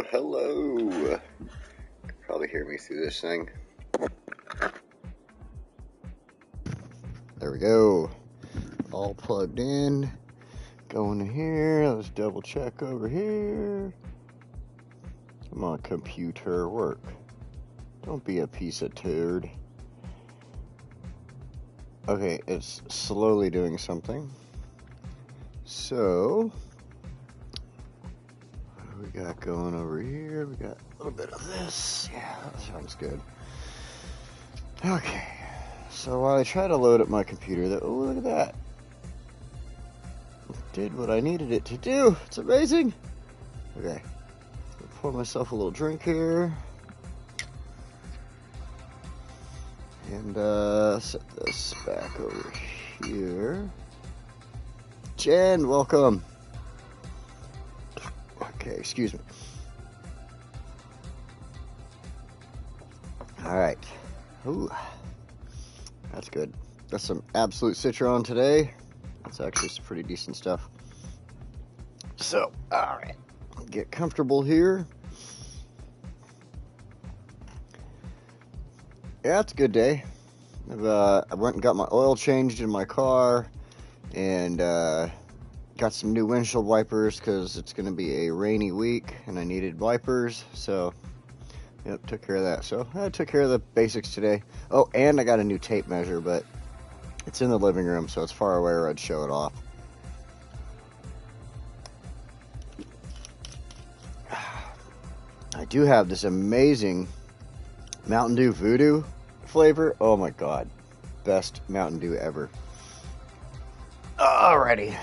Hello. You can probably hear me through this thing. There we go. All plugged in. Going to here. Let's double check over here. Come on, computer, work. Don't be a piece of turd. Okay, it's slowly doing something. So, what do we got going over here? We got a little bit of this. Yeah, that sounds good. Okay, so while I try to load up my computer, oh, look at that. It did what I needed it to do. It's amazing. Okay, I'll pour myself a little drink here. And set this back over here. Jen, welcome. Okay, excuse me. Alright. Ooh. That's good. That's some absolute Citron today. That's actually some pretty decent stuff. So, alright. Get comfortable here. Yeah, it's a good day. I went and got my oil changed in my car, and got some new windshield wipers because it's going to be a rainy week, and I needed wipers, so, yep, took care of that. So, I took care of the basics today. Oh, and I got a new tape measure, but it's in the living room, so it's far away or I'd show it off. I do have this amazing Mountain Dew Voodoo flavor. Oh my god. Best Mountain Dew ever. Alrighty.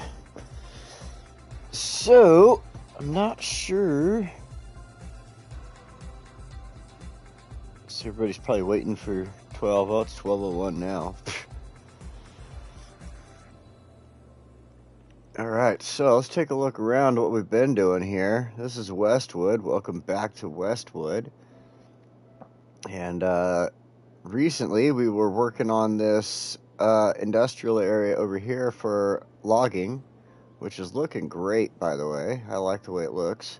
So, I'm not sure. So everybody's probably waiting for 12. Oh, it's 12:01 now. Alright, so let's take a look around what we've been doing here. This is Westwood. Welcome back to Westwood. And, recently, we were working on this industrial area over here for logging, which is looking great, by the way. I like the way it looks.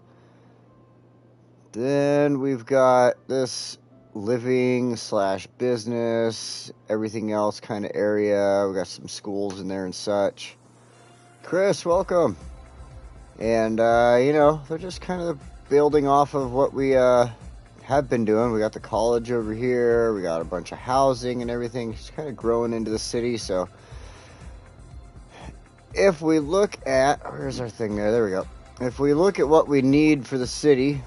Then we've got this living / business, everything else kind of area. We got some schools in there and such. Chris, welcome. And, they're just kind of building off of what we have been doing. We got the college over here, we got a bunch of housing and everything. It's kind of growing into the city. So if we look at, where's our thing there we go. If we look at what we need for the city,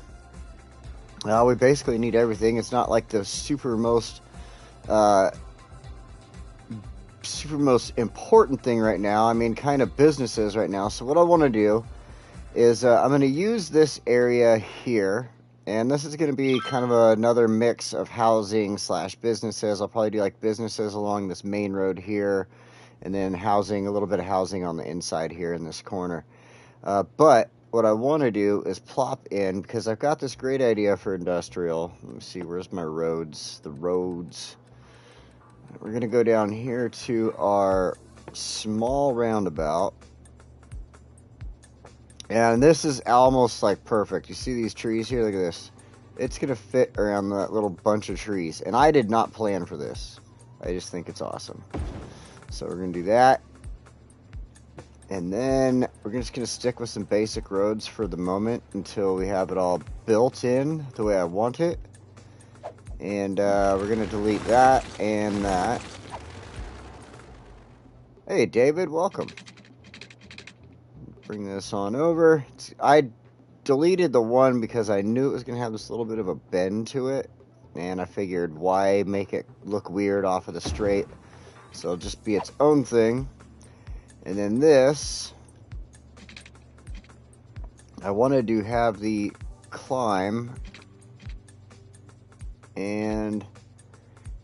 we basically need everything. It's not like the super most important thing right now. I mean, kind of businesses right now. So what I want to do is I'm going to use this area here. And this is going to be kind of another mix of housing / businesses. I'll probably do like businesses along this main road here, and then housing, a little bit of housing on the inside here in this corner. But what I want to do is plop in, because I've got this great idea for industrial. Let me see, where's my roads? The roads. We're going to go down here to our small roundabout. And this is almost like perfect. You see these trees here? Look at this. It's going to fit around that little bunch of trees. And I did not plan for this. I just think it's awesome. So we're going to do that. And then we're just going to stick with some basic roads for the moment until we have it all built in the way I want it. And we're going to delete that and that. Hey, David, welcome. Bring this on over. I deleted the one because I knew it was going to have this little bit of a bend to it. And I figured, why make it look weird off of the straight? So it'll just be its own thing. And then this, I wanted to have the climb. And,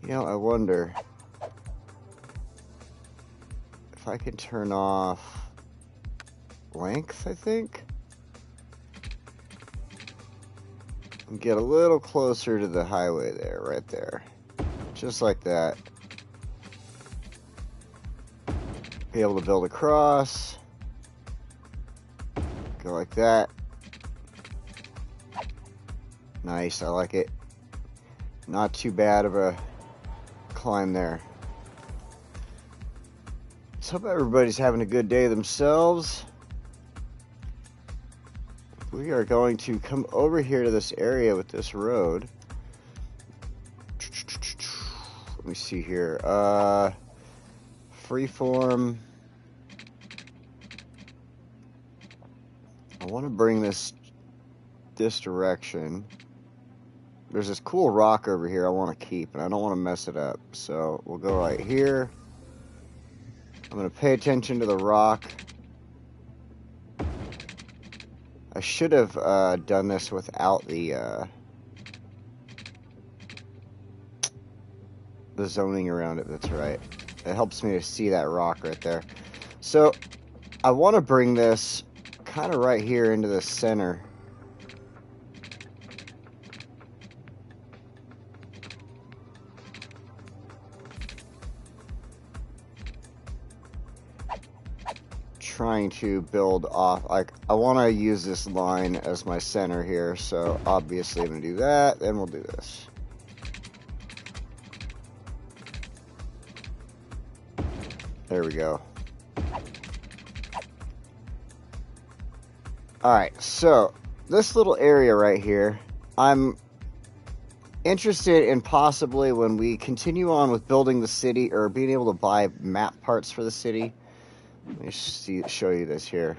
I wonder if I can turn off length, I think, and get a little closer to the highway there, right there, just like that. Be able to build across, go like that, Nice, I like it. Not too bad of a climb there. Let's hope everybody's having a good day themselves. We are going to come over here to this area with this road. Let me see here. Freeform. I want to bring this direction. There's this cool rock over here I want to keep, and I don't want to mess it up. So we'll go right here. I'm going to pay attention to the rock. I should have done this without the zoning around it. That's right. It helps me to see that rock right there. So I want to bring this kind of right here into the center. Trying to build off, like, I want to use this line as my center here, so obviously I'm going to do that, then we'll do this. There we go. Alright, so this little area right here, I'm interested in possibly when we continue on with building the city or being able to buy map parts for the city. Let me show you this here.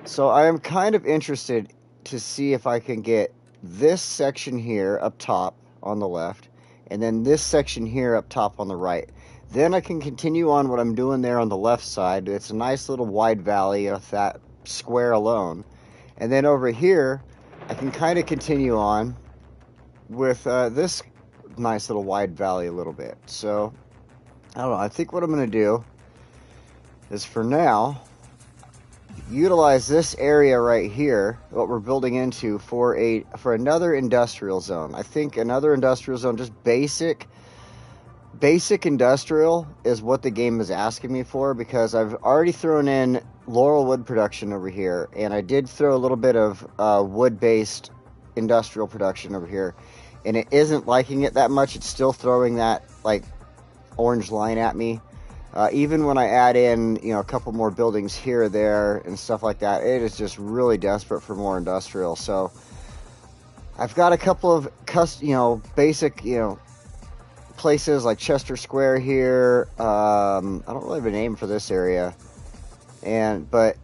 So I am kind of interested to see if I can get this section here up top on the left, and then this section here up top on the right. Then I can continue on what I'm doing there on the left side. It's a nice little wide valley with that square alone. And then over here, I can kind of continue on with this nice little wide valley a little bit. So, I don't know. I think what I'm going to do is for now utilize this area right here, what we're building into, for another industrial zone. I think another industrial zone, just basic industrial, is what the game is asking me for, because I've already thrown in laurel wood production over here, and I did throw a little bit of wood-based industrial production over here, and it isn't liking it that much. It's still throwing that like orange line at me. Even when I add in, a couple more buildings here or there and stuff like that, it is just really desperate for more industrial. So I've got a couple of basic, places like Chester Square here. I don't really have a name for this area, but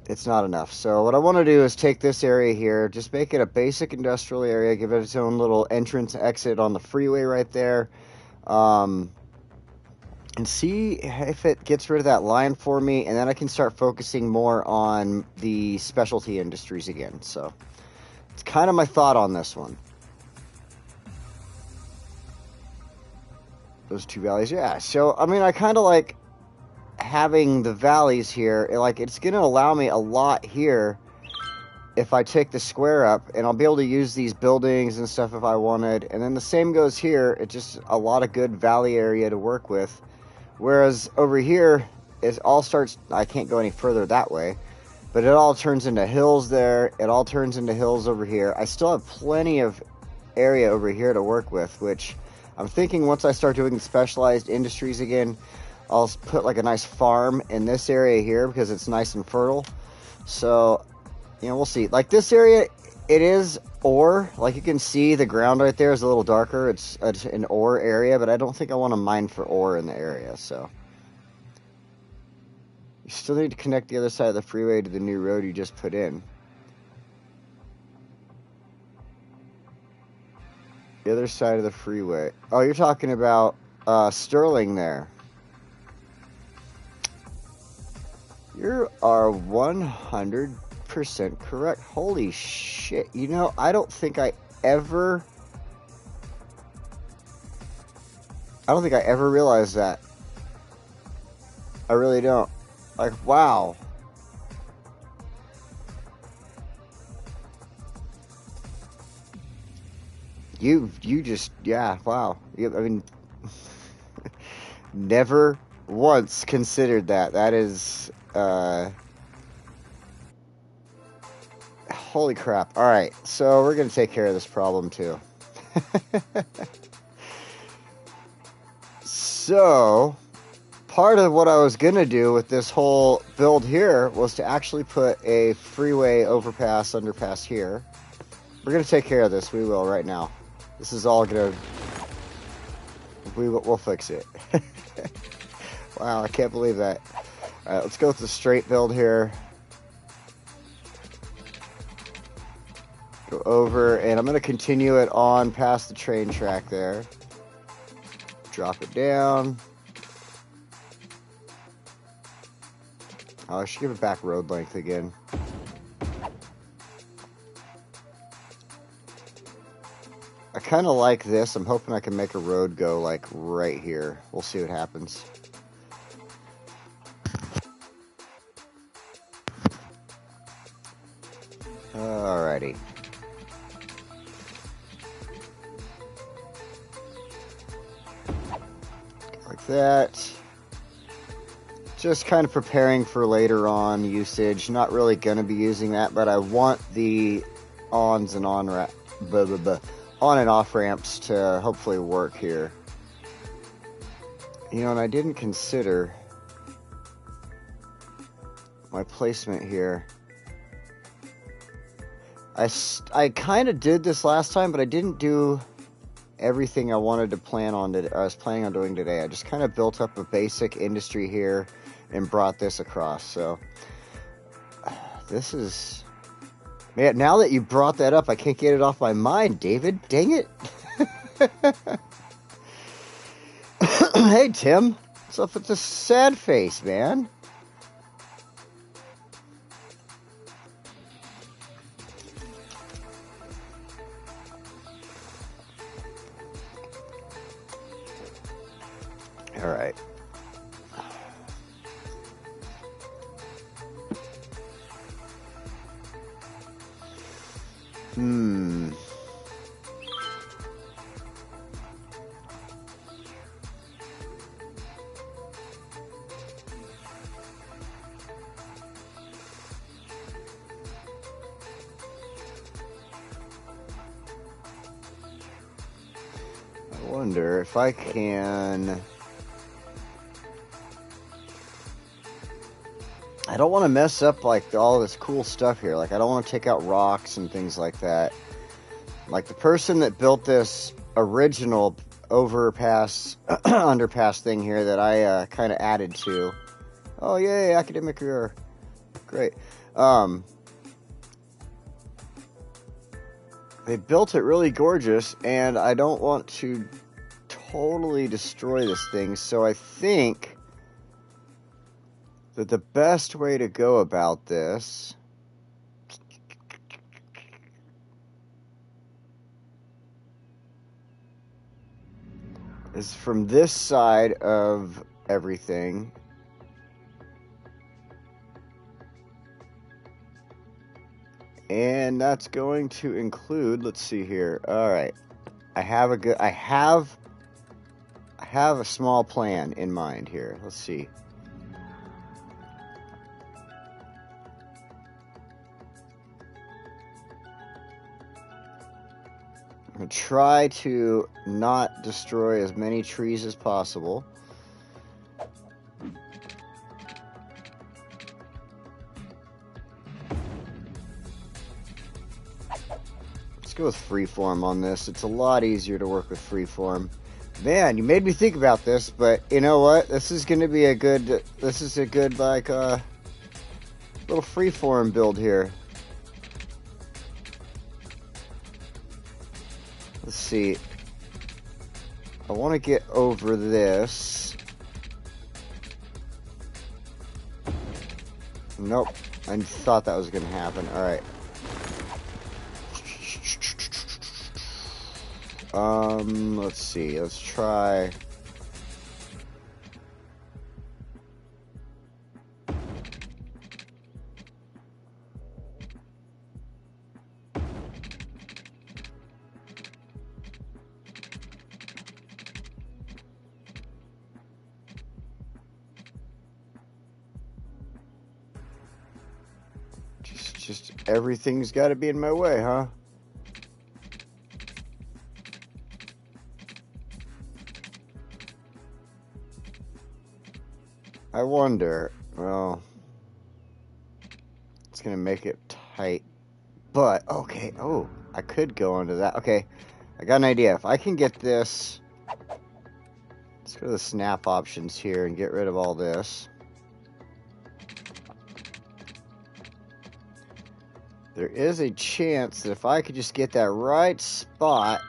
it's not enough. So what I want to do is take this area here, just make it a basic industrial area, give it its own little entrance exit on the freeway right there. And see if it gets rid of that line for me, and then I can start focusing more on the specialty industries again. So it's kind of my thought on this one. Those two valleys, yeah. So, I mean, I kind of like having the valleys here. It's going to allow me a lot here if I take the square up, and I'll be able to use these buildings and stuff if I wanted. And then the same goes here. It's just a lot of good valley area to work with. Whereas over here, it all starts, I can't go any further that way, but it all turns into hills there. It all turns into hills over here. I still have plenty of area over here to work with, which I'm thinking once I start doing specialized industries again, I'll put like a nice farm in this area here because it's nice and fertile. So, we'll see. Like this area, it is ore. Like you can see, the ground right there is a little darker. It's an ore area, but I don't think I want to mine for ore in the area. So you still need to connect the other side of the freeway to the new road you just put in. The other side of the freeway. Oh, you're talking about Sterling there. You are 100% correct. Holy shit. I don't think I ever realized that. I really don't. Like, wow. You just, yeah, wow. I mean, never once considered that. That is, Holy crap. Alright, so we're going to take care of this problem too. So, part of what I was going to do with this whole build here was to actually put a freeway overpass, underpass here. We're going to take care of this. We will right now. This is all going to... We'll fix it. Wow, I can't believe that. Alright, let's go with the straight build here. Go over, and I'm going to continue it on past the train track there. Drop it down. Oh, I should give it back road length again. I kind of like this. I'm hoping I can make a road go like right here. We'll see what happens. Alrighty. Like that. Just kind of preparing for later on usage. Not really going to be using that, but I want the ons and on and off ramps to hopefully work here. You know, and I didn't consider my placement here. I kind of did this last time, but I didn't do everything I wanted to plan on that I was planning on doing today. I just kind of built up a basic industry here and brought this across. So this is, man, now that you brought that up, I can't get it off my mind, David. Dang it. Hey, Tim. What's up with the sad face, man? All right. I wonder if I can... I don't want to mess up like all this cool stuff here. Like I don't want to take out rocks and things like that. Like the person that built this original overpass, underpass thing here that I kind of added to. Oh yay, academic career. Great. They built it really gorgeous, and I don't want to totally destroy this thing, so I think that the best way to go about this is from this side of everything. And that's going to include, let's see here. All right. I have a small plan in mind here. Let's see. I'm going to try to not destroy as many trees as possible. Let's go with freeform on this. It's a lot easier to work with freeform. Man, you made me think about this, but you know what? This is going to be a good, like, little freeform build here. Let's see. I want to get over this. Nope. I thought that was going to happen. Alright. Let's see. Let's try. Just Just everything's got to be in my way, huh? I wonder, well, it's going to make it tight, but, okay, oh, I could go into that. Okay, I got an idea. If I can get this, let's go to the snap options here and get rid of all this. There is a chance that if I could just get that right spot,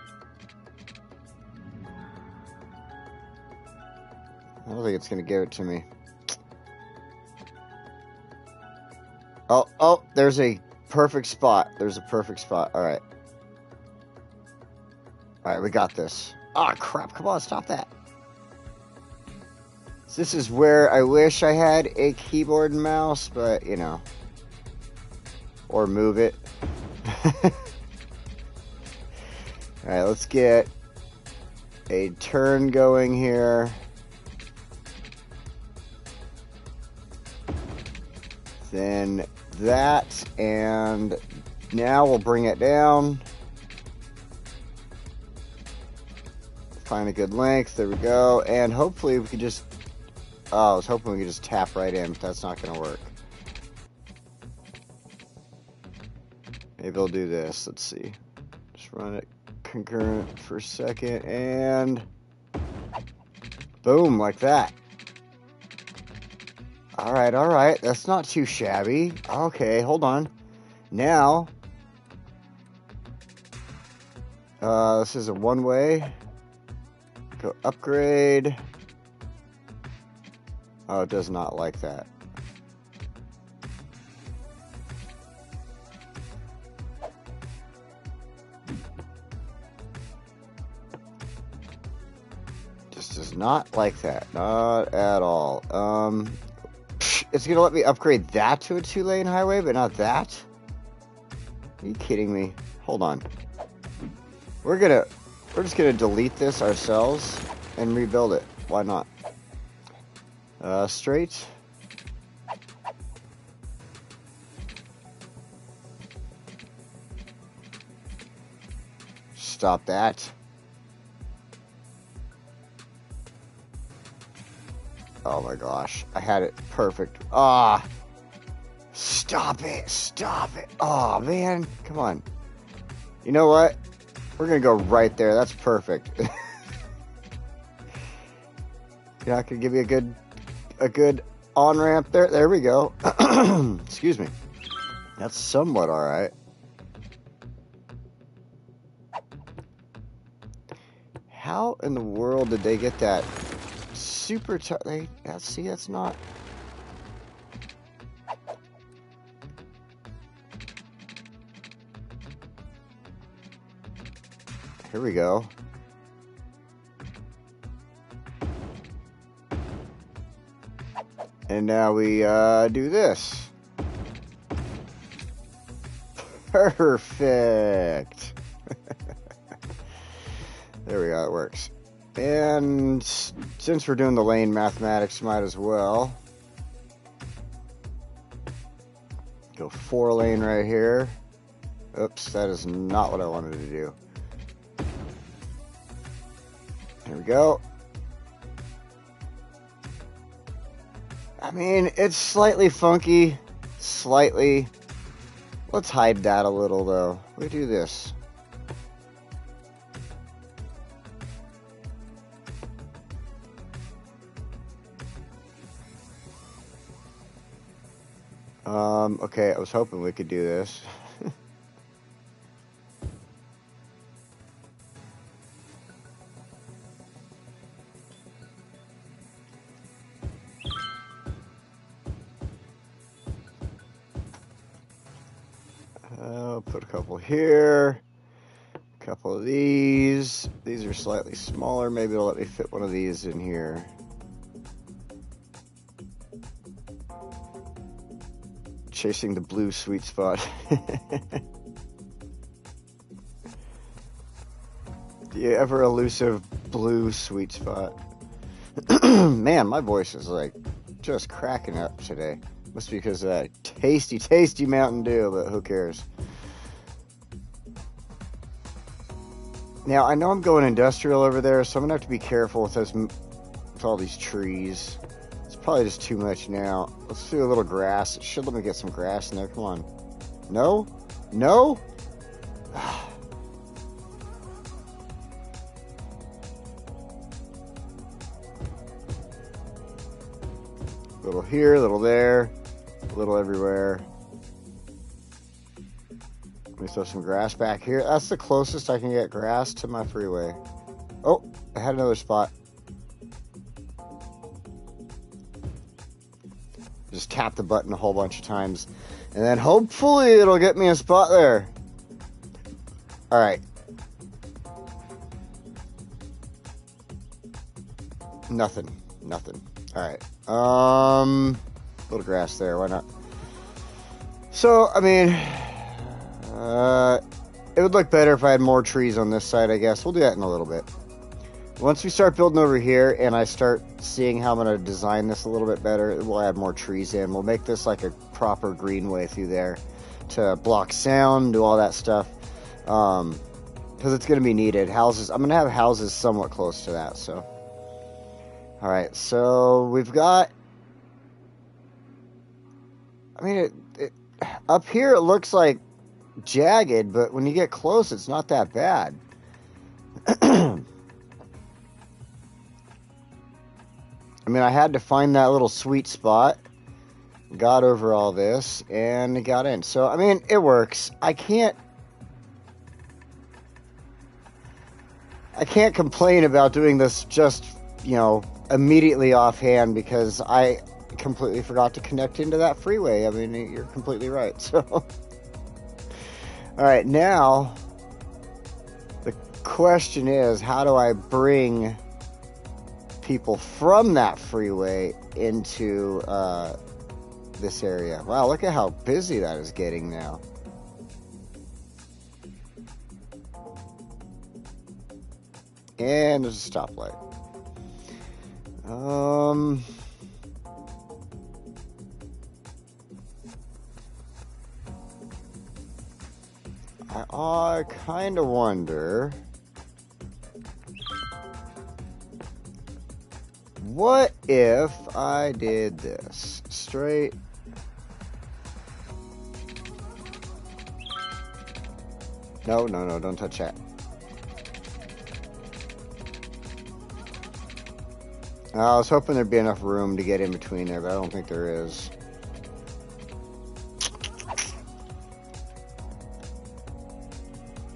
I don't think it's going to give it to me. Oh, there's a perfect spot. There's a perfect spot. All right. All right, we got this. Oh, crap. Come on, stop that. So this is where I wish I had a keyboard and mouse, but, you know. Or move it. All right, let's get a turn going here. Then that, and now we'll bring it down. Find a good length. There we go. And hopefully we could just... Oh, I was hoping we could just tap right in, but that's not going to work. Maybe I'll do this. Let's see. Just run it concurrent for a second, and... Boom, like that. Alright, that's not too shabby. Okay, hold on. Now, this is a one-way. Go upgrade. Oh, it does not like that. Just does not like that. Not at all. It's gonna let me upgrade that to a 2-lane highway, but not that? Are you kidding me? Hold on. We're just gonna delete this ourselves and rebuild it. Why not? Straight. Stop that. Oh my gosh, I had it perfect. Ah, stop it. Oh man, come on. You know what? We're gonna go right there. That's perfect. You're not gonna give me a good on-ramp there? There we go. Excuse me. That's somewhat all right. How in the world did they get that super tight? See, that's not... Here we go. And now we do this. Perfect. There we go, it works. And since we're doing the lane mathematics, might as well go 4-lane right here. Oops, that is not what I wanted to do. There we go. I mean, it's slightly funky, slightly. Let's hide that a little, though. We do this. Okay, I was hoping we could do this. I'll put a couple here, a couple of these. These are slightly smaller. Maybe it'll let me fit one of these in here. Chasing the blue sweet spot. The ever elusive blue sweet spot. Man, my voice is like just cracking up today. Must be because of that tasty, tasty Mountain Dew, but who cares? Now, I know I'm going industrial over there, so I'm going to have to be careful with this, with all these trees. It's probably just too much now. Let's do a little grass. It should let me get some grass in there. Come on. No? No? A little here, a little there, a little everywhere. Let me throw some grass back here. That's the closest I can get grass to my freeway. Oh, I had another spot. Just tap the button a whole bunch of times, and then hopefully it'll get me a spot there. All right. Nothing. All right. Little grass there. Why not? So, I mean, it would look better if I had more trees on this side, I guess. We'll do that in a little bit. Once we start building over here and I start seeing how I'm going to design this a little bit better, we'll add more trees in. We'll make this like a proper greenway through there to block sound, do all that stuff. Because it's going to be needed. Houses, I'm going to have houses somewhat close to that, so. All right, so we've got, I mean, up here it looks like jagged, but when you get close, it's not that bad. I mean, I had to find that little sweet spot, got over all this, and got in. So, I mean, it works. I can't complain about doing this just, you know, immediately offhand because I completely forgot to connect into that freeway. I mean, you're completely right. So, all right, now the question is, how do I bring people from that freeway into this area? Wow, look at how busy that is getting now. And there's a stoplight. I kind of wonder, what if I did this straight? No, don't touch that. I was hoping there'd be enough room to get in between there, but I don't think there is.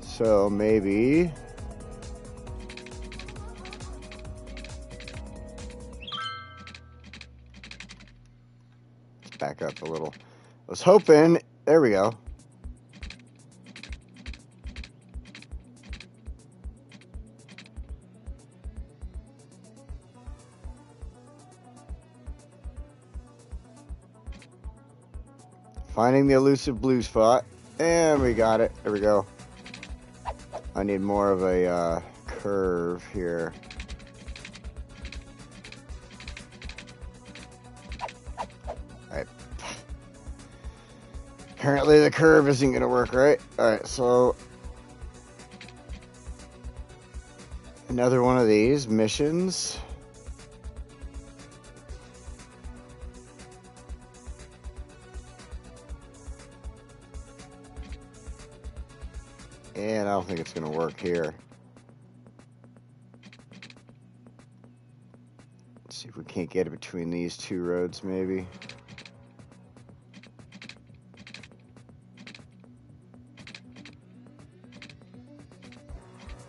So maybe let's back up a little. I was hoping, there we go. Finding the elusive blue spot, and we got it. There we go. I need more of a curve here. Alright. Apparently the curve isn't going to work, right? Alright, so another one of these missions. And I don't think it's going to work here. Let's see if we can't get it between these two roads, maybe.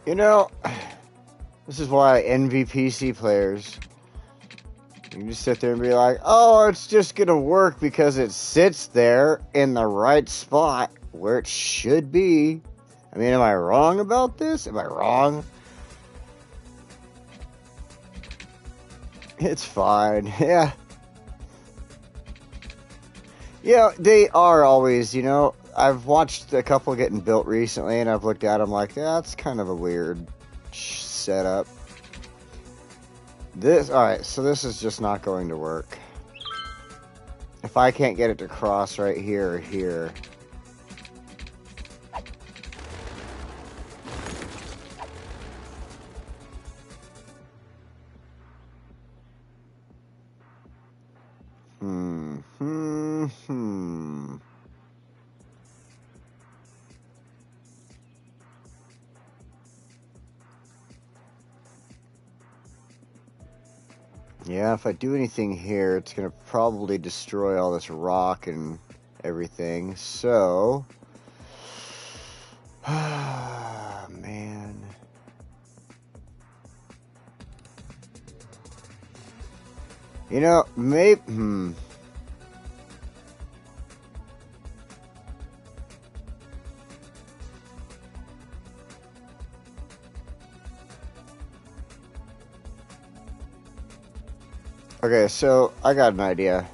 You know, this is why I envy PC players. You can just sit there and be like, oh, it's just going to work because it sits there in the right spot where it should be. I mean, am I wrong about this? Am I wrong? It's fine. Yeah. Yeah, they are always, you know, I've watched a couple getting built recently, and I've looked at them like, yeah, that's kind of a weird setup. Alright, so this is just not going to work. if I can't get it to cross right here or here. Yeah, if I do anything here, it's going to probably destroy all this rock and everything. So, man. You know, maybe, Okay, so I got an idea.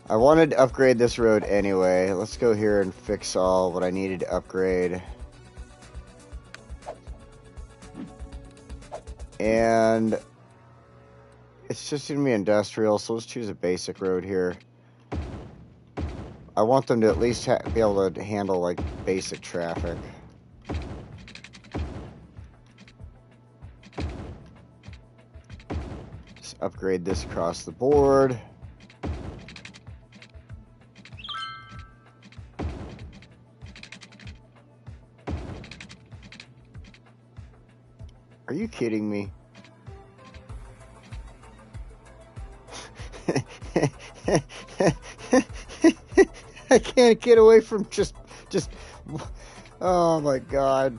I wanted to upgrade this road anyway. Let's go here and fix all what I needed to upgrade. And it's just going to be industrial, so let's choose a basic road here. I want them to at least be able to handle, like, basic traffic. Just upgrade this across the board. Are you kidding me? I can't get away from just, oh my god.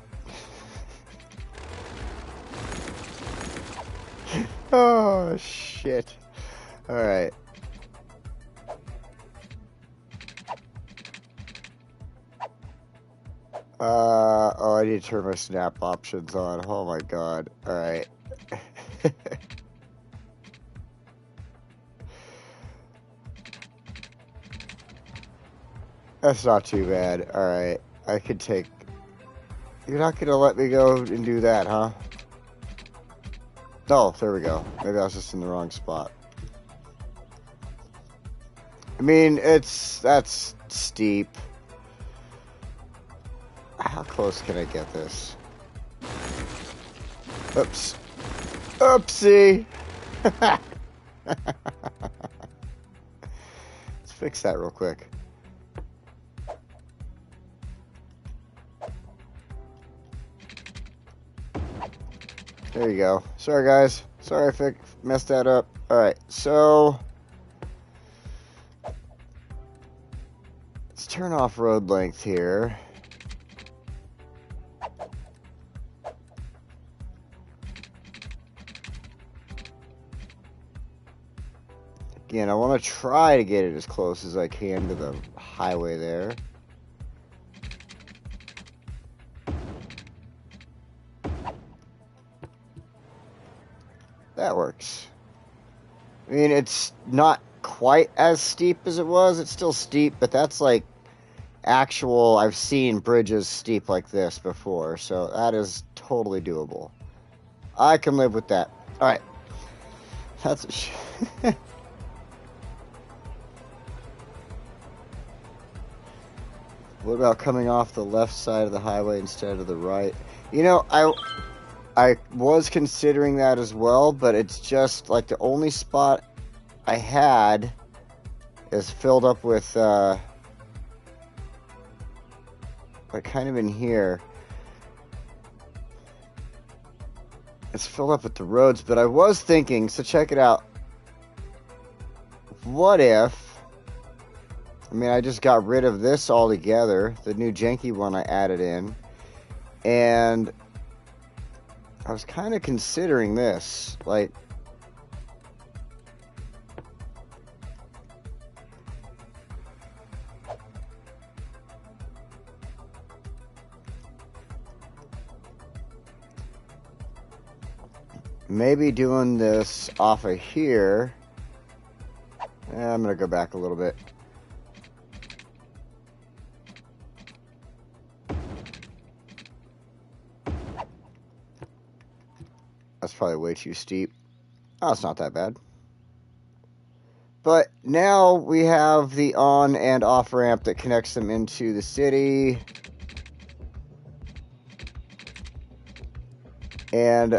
Oh, shit. Alright. Oh, I need to turn my snap options on. Oh my god. Alright. That's not too bad. Alright. I could take... You're not gonna let me go and do that, huh? Oh, there we go. Maybe I was just in the wrong spot. I mean, that's steep. How close can I get this? Oops. Oopsie! Let's fix that real quick. There you go. Sorry, guys. Sorry if I messed that up. Alright, so... let's turn off road length here. Again, I want to try to get it as close as I can to the highway there. That works. I mean, it's not quite as steep as it was. It's still steep, but that's like actual... I've seen bridges steep like this before, so that is totally doable. I can live with that. Alright. That's a What about coming off the left side of the highway instead of the right? You know, I was considering that as well, but it's just like the only spot I had is filled up with like kind of in here. It's filled up with the roads, but I was thinking, so check it out. What if... I mean, I just got rid of this altogether, the new janky one I added in, and I was kind of considering this, like, maybe doing this off of here. I'm going to go back a little bit. That's probably way too steep. Oh, it's not that bad. But now we have the on and off ramp that connects them into the city. And,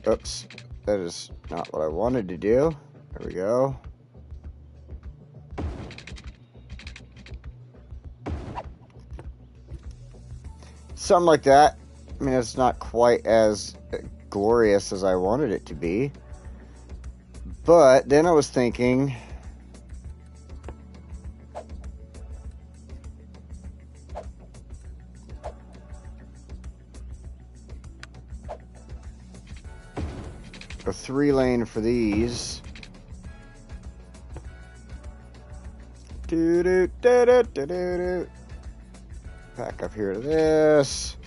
oops, that is not what I wanted to do. There we go. Something like that. I mean, it's not quite as glorious as I wanted it to be. But then I was thinking, a 3-lane for these. Back up here to this.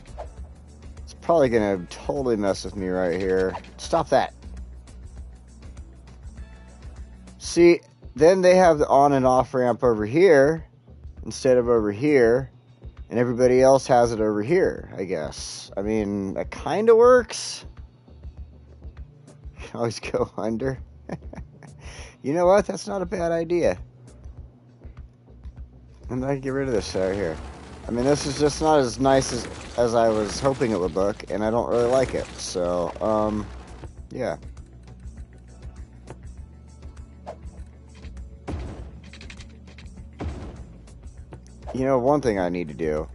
It's probably gonna totally mess with me right here. Stop that. See, then they have the on and off ramp over here instead of over here, and everybody else has it over here, I guess. I mean, that kind of works. You can always go under. You know what? That's not a bad idea. And I can get rid of this right here. I mean, this is just not as nice as I was hoping it would look, and I don't really like it. So, yeah. You know, one thing I need to do,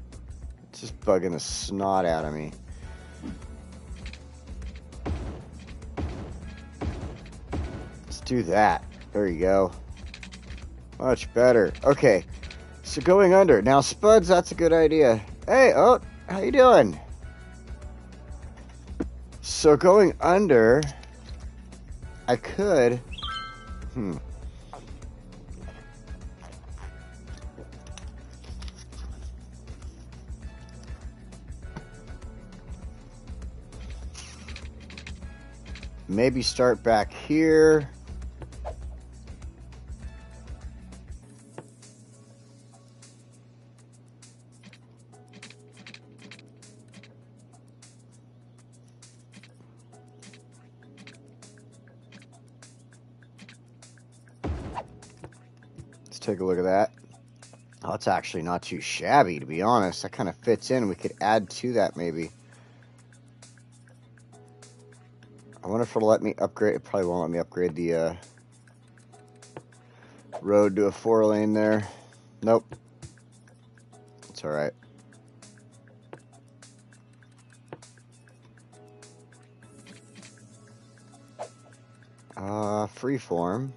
it's just bugging the snot out of me. Let's do that. There you go. Much better. Okay, so going under. Now, Spuds, that's a good idea. Hey, oh, how you doing? So going under, I could... Maybe start back here. Let's take a look at that. Oh, it's actually not too shabby, to be honest. That kind of fits in. We could add to that, maybe. I wonder if it'll let me upgrade. It probably won't let me upgrade the road to a 4-lane there. Nope. It's alright. Freeform.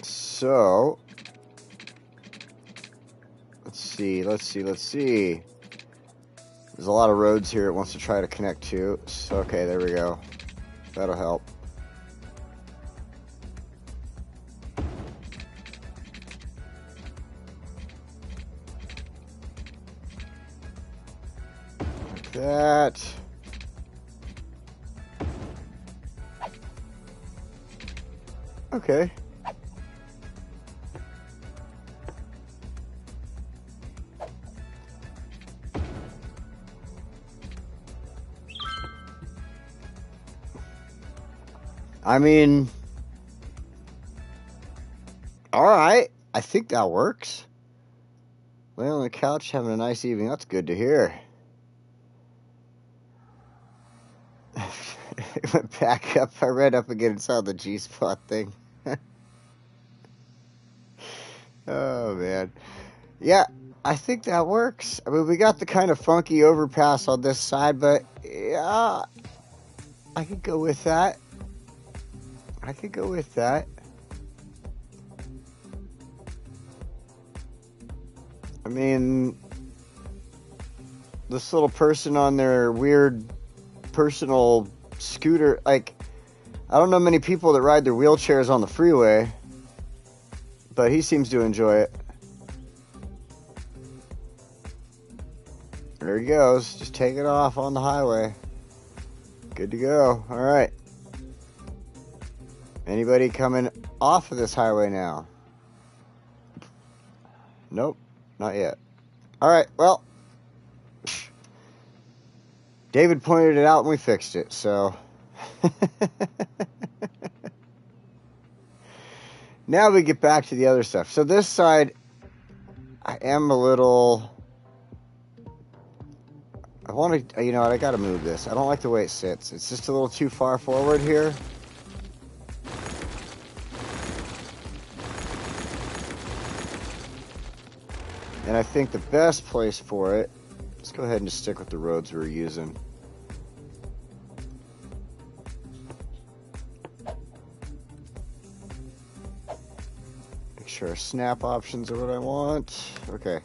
So, let's see. There's a lot of roads here it wants to try to connect to. So, okay, there we go. That'll help. Like that. Okay. I mean, alright. I think that works. Laying on the couch, having a nice evening. That's good to hear. It went back up. I read up again and saw the G-spot thing. Oh, man. Yeah, I think that works. I mean, we got the kind of funky overpass on this side, but yeah, I could go with that. I could go with that. I mean, this little person on their weird personal scooter, like, I don't know many people that ride their wheelchairs on the freeway, but he seems to enjoy it. There he goes, just take it off on the highway. Good to go. All right. Anybody coming off of this highway now? Nope, not yet. All right, well, David pointed it out and we fixed it, so. Now we get back to the other stuff. So this side, I am a little... I want to, you know what, I gotta move this. I don't like the way it sits. It's just a little too far forward here. And I think the best place for it, let's go ahead and just stick with the roads we were using. Make sure snap options are what I want. Okay.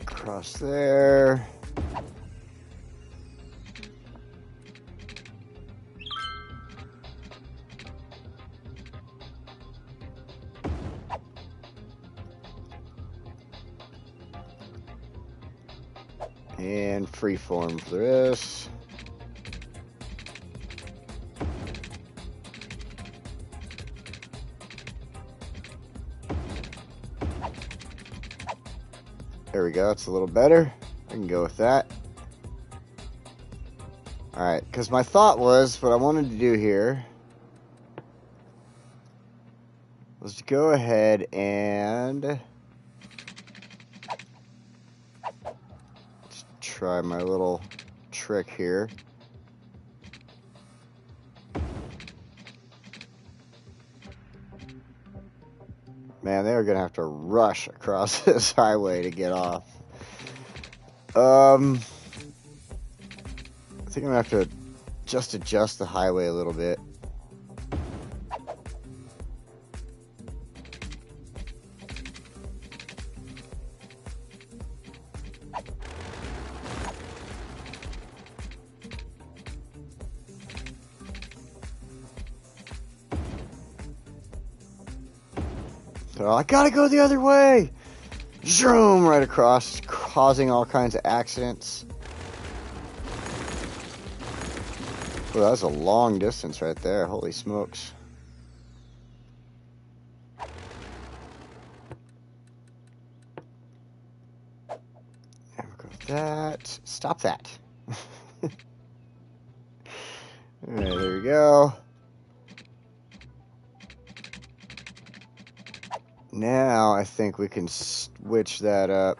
Across there. And freeform for this. There we go, it's a little better. I can go with that. Alright, because my thought was, what I wanted to do here was to go ahead and just try my little trick here. Man, they are going to have to rush across this highway to get off. I think I'm going to have to just adjust the highway a little bit. So I gotta go the other way. Zoom right across, causing all kinds of accidents. Well, that's a long distance right there. Holy smokes. There we go with that. Stop that. Alright, there we go. Now I think we can switch that up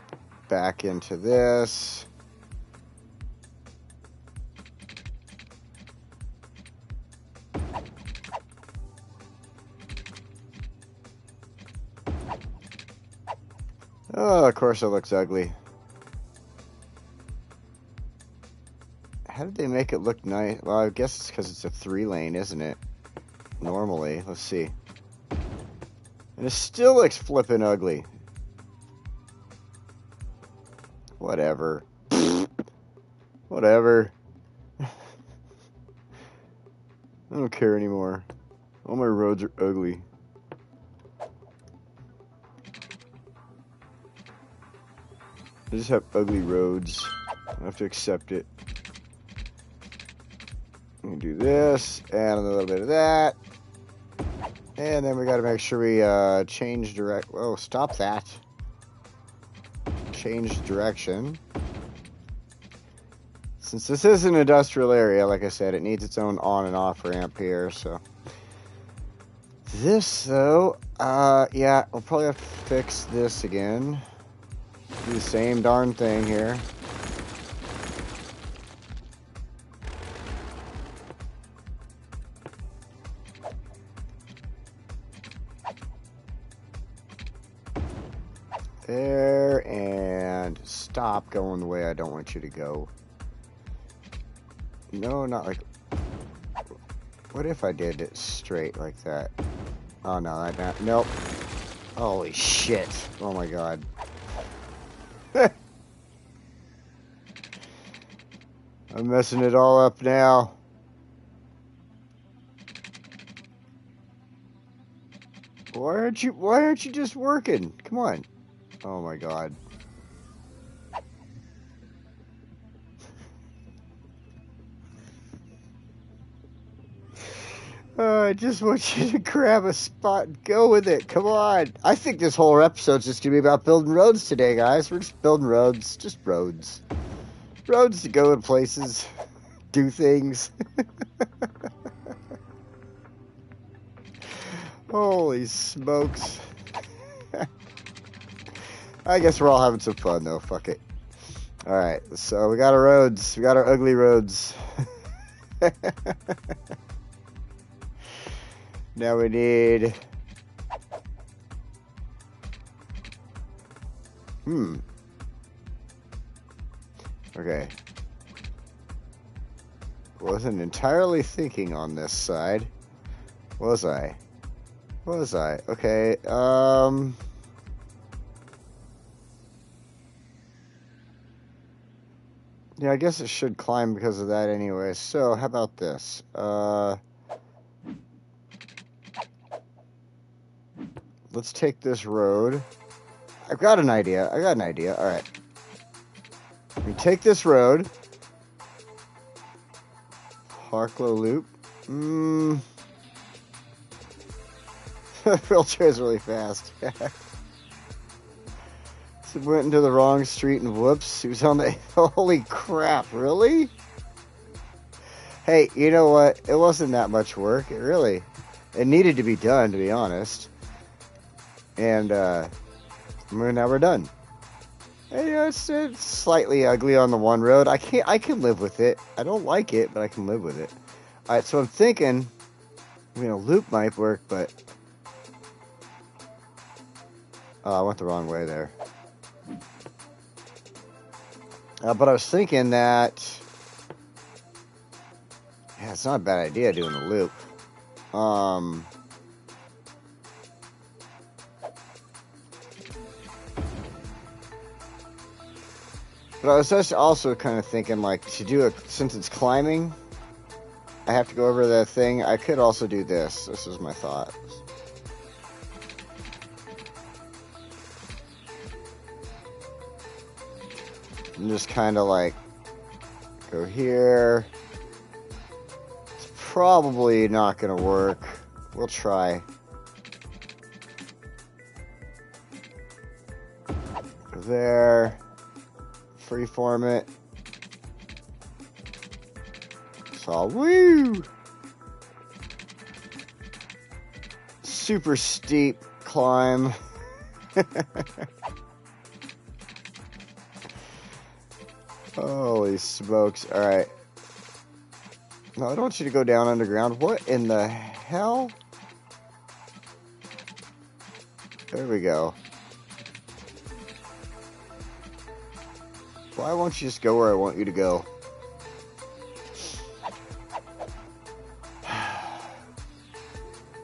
back into this. Oh, of course it looks ugly. How did they make it look nice? Well, I guess it's because it's a 3-lane, isn't it? Normally, let's see. And it still looks flippin' ugly. Whatever. Whatever. I don't care anymore. All my roads are ugly. I just have ugly roads. I have to accept it. We can do this, and a little bit of that. And then we got to make sure we change direct. Oh, stop that. Change direction. Since this is an industrial area, like I said, it needs its own on and off ramp here. So this, though, yeah, we'll probably have to fix this again. Do the same darn thing here. There, and stop going the way I don't want you to go. No, not like... What if I did it straight like that? Oh, no, that... Nope. Holy shit. Oh, my God. I'm messing it all up now. Why aren't you just working? Come on. Oh my God. I just want you to grab a spot and go with it. Come on. I think this whole episode's just going to be about building roads today, guys. We're just building roads. Just roads. Roads to go in places. Do things. Holy smokes. I guess we're all having some fun, though. Fuck it. Alright, so we got our roads. We got our ugly roads. Now we need... Okay. Wasn't entirely thinking on this side. Was I? Was I? Okay, yeah, I guess it should climb because of that anyway. So, how about this? Let's take this road. I've got an idea. I got an idea. All right. We take this road. Parklow Loop. Wheelchair is really fast. So went into the wrong street and whoops. He was on the... Holy crap, really? Hey, you know what? It wasn't that much work. It needed to be done, to be honest. And, now we're done. And, you know, it's slightly ugly on the one road. I can live with it. I don't like it, but I can live with it. Alright, so I'm thinking, loop might work, but... Oh, I went the wrong way there. But I was thinking that... Yeah, it's not a bad idea doing a loop. But I was just also kind of thinking, like, to do it, since it's climbing, I have to go over the thing. I could also do this. This is my thought. And just kind of like go here. It's probably not going to work. We'll try. Go there. Freeform it. So, woo! Super steep climb. Holy smokes. Alright. No, I don't want you to go down underground. What in the hell? There we go. Why won't you just go where I want you to go?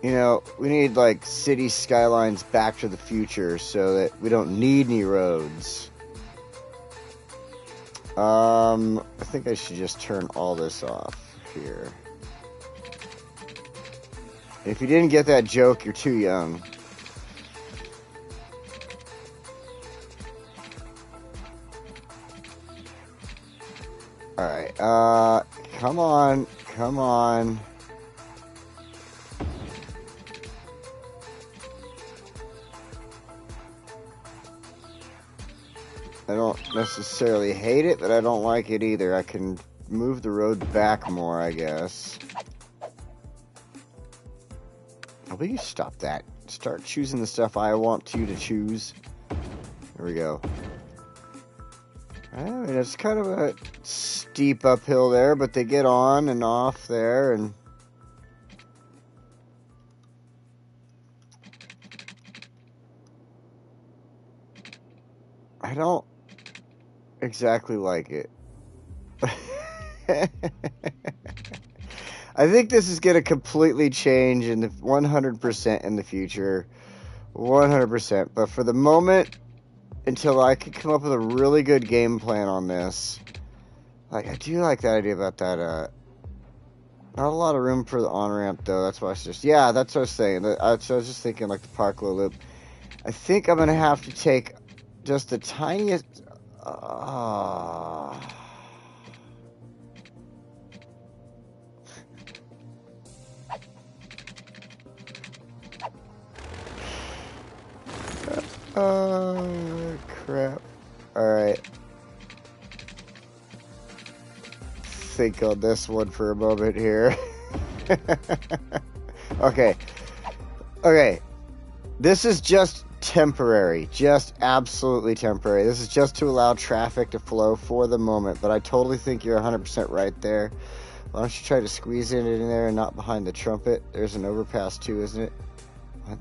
You know, we need like city skylines back to the future so that we don't need any roads. I think I should just turn all this off here. If you didn't get that joke, you're too young. Alright, come on, come on. I don't necessarily hate it, but I don't like it either. I can move the road back more, I guess. Oh, will you stop that? Start choosing the stuff I want you to choose. There we go. I mean, it's kind of a steep uphill there, but they get on and off there, and... I don't exactly like it. I think this is going to completely change in the 100% in the future. 100%. But for the moment, until I can come up with a really good game plan on this, like, I do like that idea about that, not a lot of room for the on-ramp, though. That's why I was just, yeah, that's what I was saying. So I was just thinking, like, the Parklow Loop. I think I'm going to have to take just the tiniest, Oh, crap. Alright. Think on this one for a moment here. Okay. Okay. This is just temporary. Just absolutely temporary. This is just to allow traffic to flow for the moment. But I totally think you're 100% right there. Why don't you try to squeeze it in there and not behind the trumpet? There's an overpass too, isn't it? What?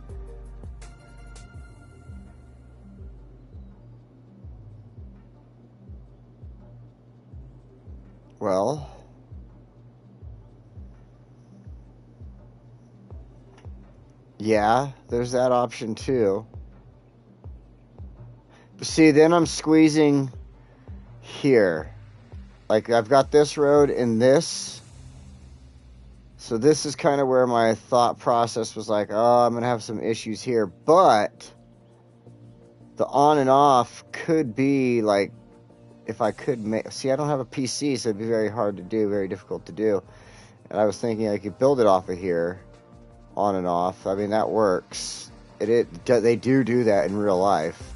Well, yeah, there's that option too. But see, then I'm squeezing here. Like, I've got this road and this. So this is kind of where my thought process was like, oh, I'm going to have some issues here. But the on and off could be like, if I could make... See, I don't have a PC, so it'd be very hard to do, very difficult to do. And I was thinking I could build it off of here, on and off. I mean, that works. They do that in real life.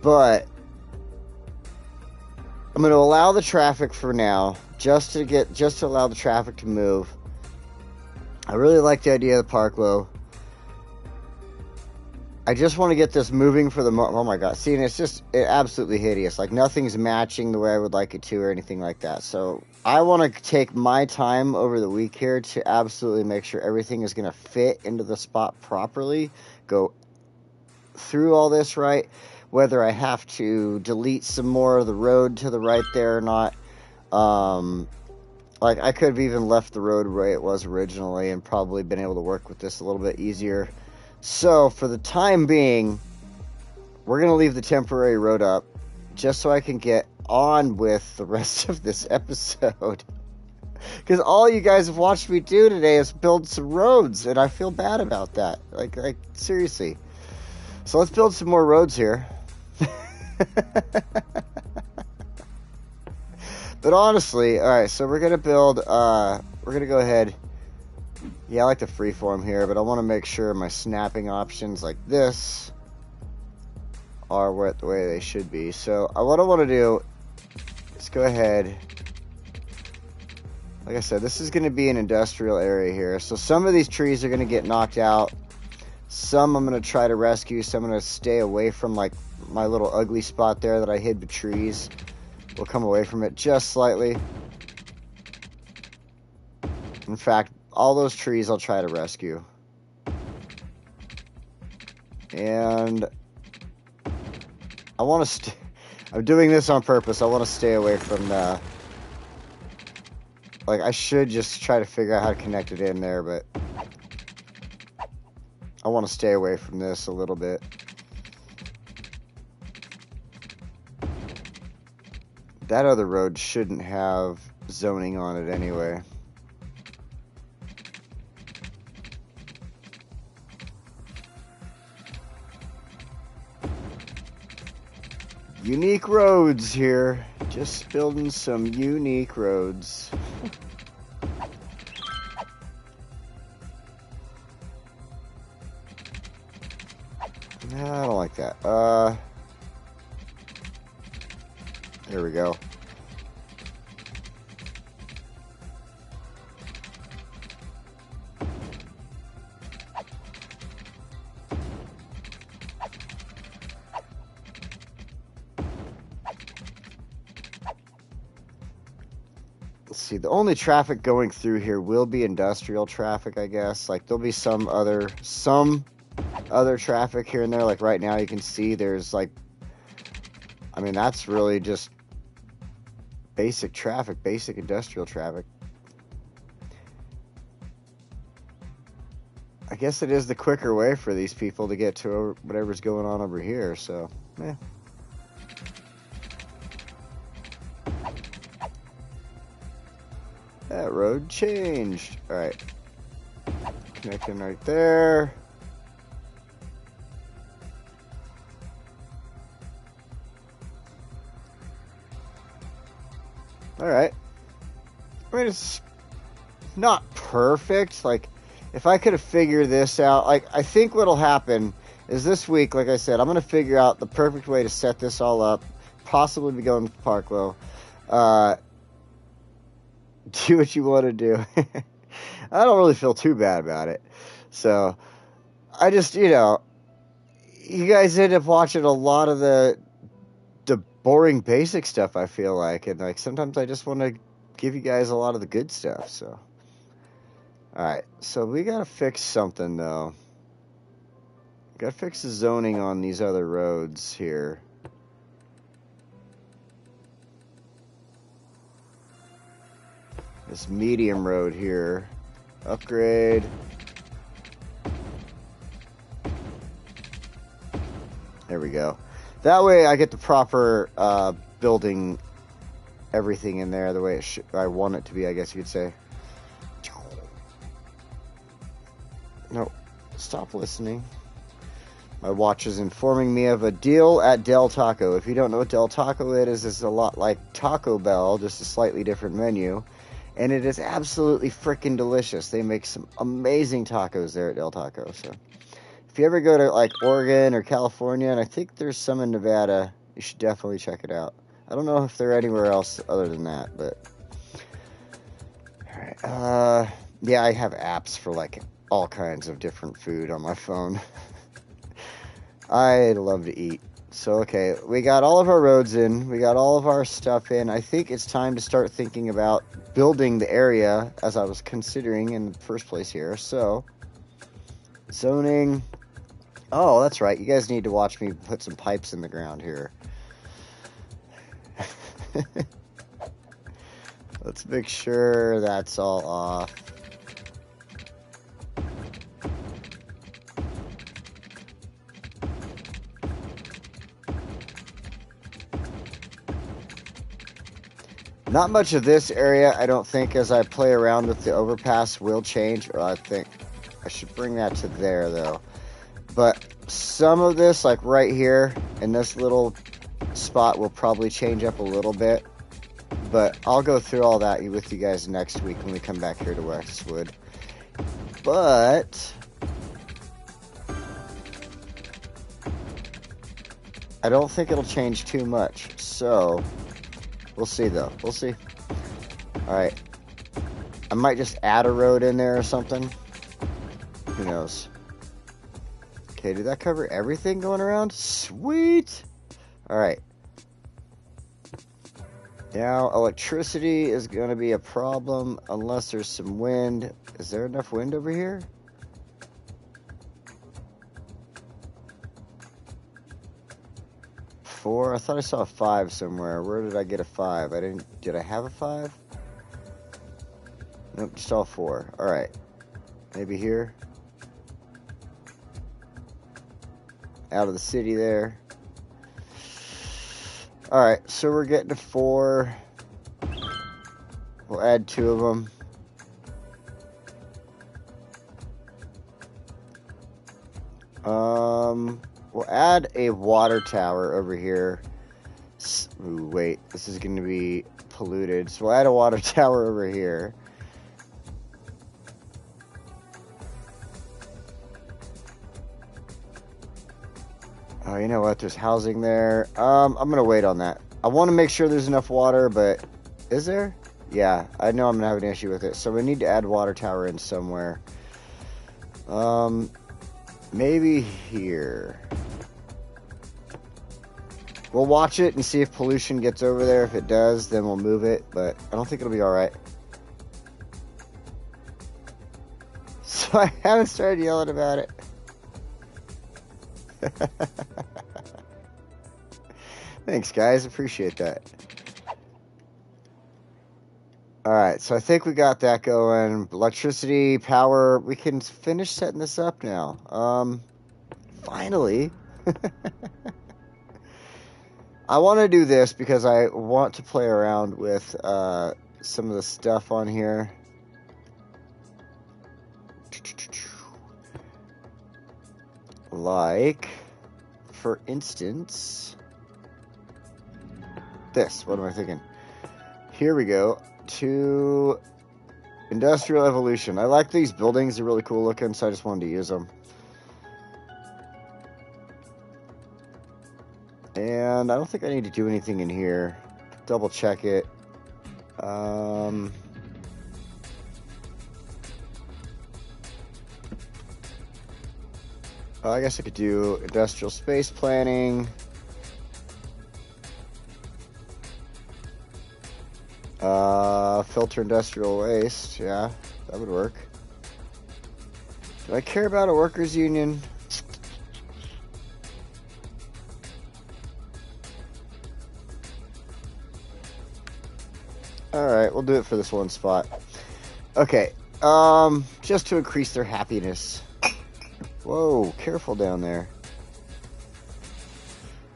But I'm going to allow the traffic for now, just to allow the traffic to move. I really like the idea of the park, though. I just want to get this moving for the oh my god. See, and it's absolutely hideous. Like, nothing's matching the way I would like it to or anything like that. So I want to take my time over the week here to absolutely make sure everything is going to fit into the spot properly. Go through all this right. Whether I have to delete some more of the road to the right there or not. Like, I could have even left the road where it was originally and probably been able to work with this a little bit easier. So, for the time being, we're going to leave the temporary road up just so I can get on with the rest of this episode. Because all you guys have watched me do today is build some roads, and I feel bad about that. Like seriously. So, let's build some more roads here. But honestly, alright, so we're going to build, we're going to go ahead. Yeah, I like the freeform here, but I want to make sure my snapping options like this are the way they should be. So what I want to do is go ahead. Like I said, this is going to be an industrial area here. So some of these trees are going to get knocked out. Some I'm going to try to rescue. Some I'm going to stay away from, like my little ugly spot there that I hid the trees. We'll come away from it just slightly. In fact, all those trees I'll try to rescue. And I want to I'm doing this on purpose. I want to stay away from the... Like, I should just try to figure out how to connect it in there, but I want to stay away from this a little bit. That other road shouldn't have zoning on it anyway. Unique roads here. Just building some unique roads. Nah, I don't like that. There we go. Let's see, the only traffic going through here will be industrial traffic, I guess. Like, there'll be some other traffic here and there. Like, right now you can see there's, like, I mean, that's really just basic traffic, basic industrial traffic. I guess it is the quicker way for these people to get to whatever's going on over here, so, yeah. That road changed. Alright. Connecting right there. Alright. I mean, it's not perfect. Like, if I could have figured this out, like, I think what'll happen is this week, like I said, I'm going to figure out the perfect way to set this all up, possibly be going to Parklow. Do what you want to do. I don't really feel too bad about it. So, I just, you know, you guys end up watching a lot of the boring basic stuff, I feel like. And, like, sometimes I just want to give you guys a lot of the good stuff, so. Alright, so we gotta fix something, though. Gotta fix the zoning on these other roads here. This medium road here. Upgrade. There we go. That way I get the proper building everything in there the way I want it to be, I guess you could say. No, stop listening. My watch is informing me of a deal at Del Taco. If you don't know what Del Taco is, it's a lot like Taco Bell, just a slightly different menu. And it is absolutely freaking delicious. They make some amazing tacos there at Del Taco. So if you ever go to like Oregon or California, and I think there's some in Nevada, you should definitely check it out. I don't know if they're anywhere else other than that, but all right. Yeah, I have apps for like all kinds of different food on my phone. I love to eat. So, okay, we got all of our roads in. We got all of our stuff in. I think it's time to start thinking about building the area, as I was considering in the first place here. So, zoning. Oh, that's right. You guys need to watch me put some pipes in the ground here. Let's make sure that's all off. Not much of this area, I don't think, as I play around with the overpass will change. Or I think I should bring that to there, though. But some of this, like right here, in this little spot, will probably change up a little bit. But I'll go through all that with you guys next week when we come back here to Westwood. But I don't think it'll change too much. So we'll see, though. We'll see. Alright. I might just add a road in there or something. Who knows? Okay, did that cover everything going around? Sweet! Alright. Now, electricity is going to be a problem unless there's some wind. Is there enough wind over here? Four? I thought I saw a 5 somewhere. Where did I get a 5? I didn't. Did I have a 5? Nope, just all 4. Alright. Maybe here. Out of the city there. Alright, so we're getting to 4. We'll add 2 of them. We'll add a water tower over here. Ooh, wait, this is going to be polluted. So we'll add a water tower over here. Oh, you know what? There's housing there. I'm going to wait on that. I want to make sure there's enough water, but is there? Yeah, I know I'm going to have an issue with it. So we need to add water tower in somewhere. Maybe here. We'll watch it and see if pollution gets over there. If it does, then we'll move it, but I don't think it'll be alright. So I haven't started yelling about it. Thanks, guys. Appreciate that. Alright, so I think we got that going. Electricity, power. We can finish setting this up now. Finally. I want to do this because I want to play around with some of the stuff on here. Like, for instance, this. What am I thinking? Here we go. To Industrial Evolution. I like these buildings. They're really cool looking, so I just wanted to use them. And I don't think I need to do anything in here. Double check it. I guess I could do industrial space planning. Filter industrial waste. Yeah, that would work. Do I care about a workers' union? Alright, we'll do it for this one spot. Okay, just to increase their happiness. Whoa, careful down there.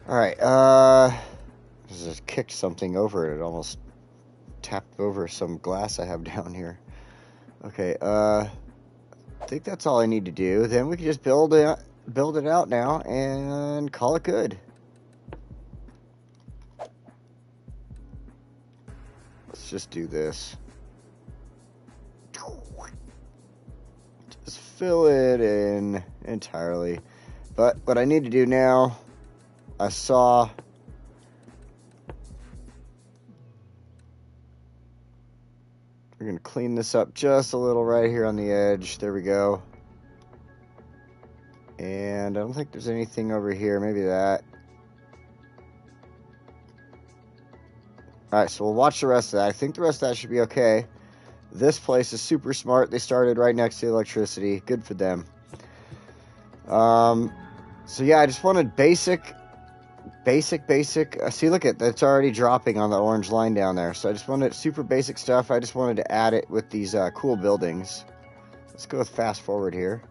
Alright, just kicked something over. It almost tapped over some glass I have down here. Okay, I think that's all I need to do. Then we can just build it out now and call it good. Let's just do this. Just fill it in entirely. But what I need to do now, I saw we're going to clean this up just a little right here on the edge. There we go. And I don't think there's anything over here. Maybe that. Alright, so we'll watch the rest of that. I think the rest of that should be okay. This place is super smart. They started right next to the electricity. Good for them. So yeah, I just wanted basic. See, look at that's already dropping on the orange line down there. So I just wanted super basic stuff. I just wanted to add it with these cool buildings. Let's go with fast forward here.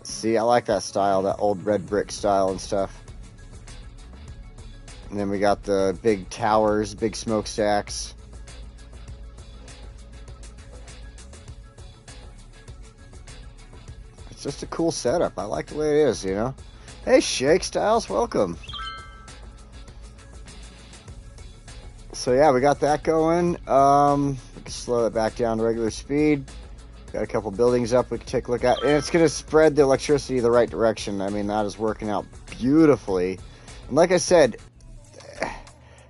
See, I like that style, that old red brick style and stuff. And then we got the big towers, big smokestacks. It's just a cool setup. I like the way it is, you know. Hey, Shake Styles, welcome. So yeah, we got that going. We can slow it back down to regular speed. Got a couple buildings up we can take a look at. And it's going to spread the electricity the right direction. I mean, that is working out beautifully. And like I said,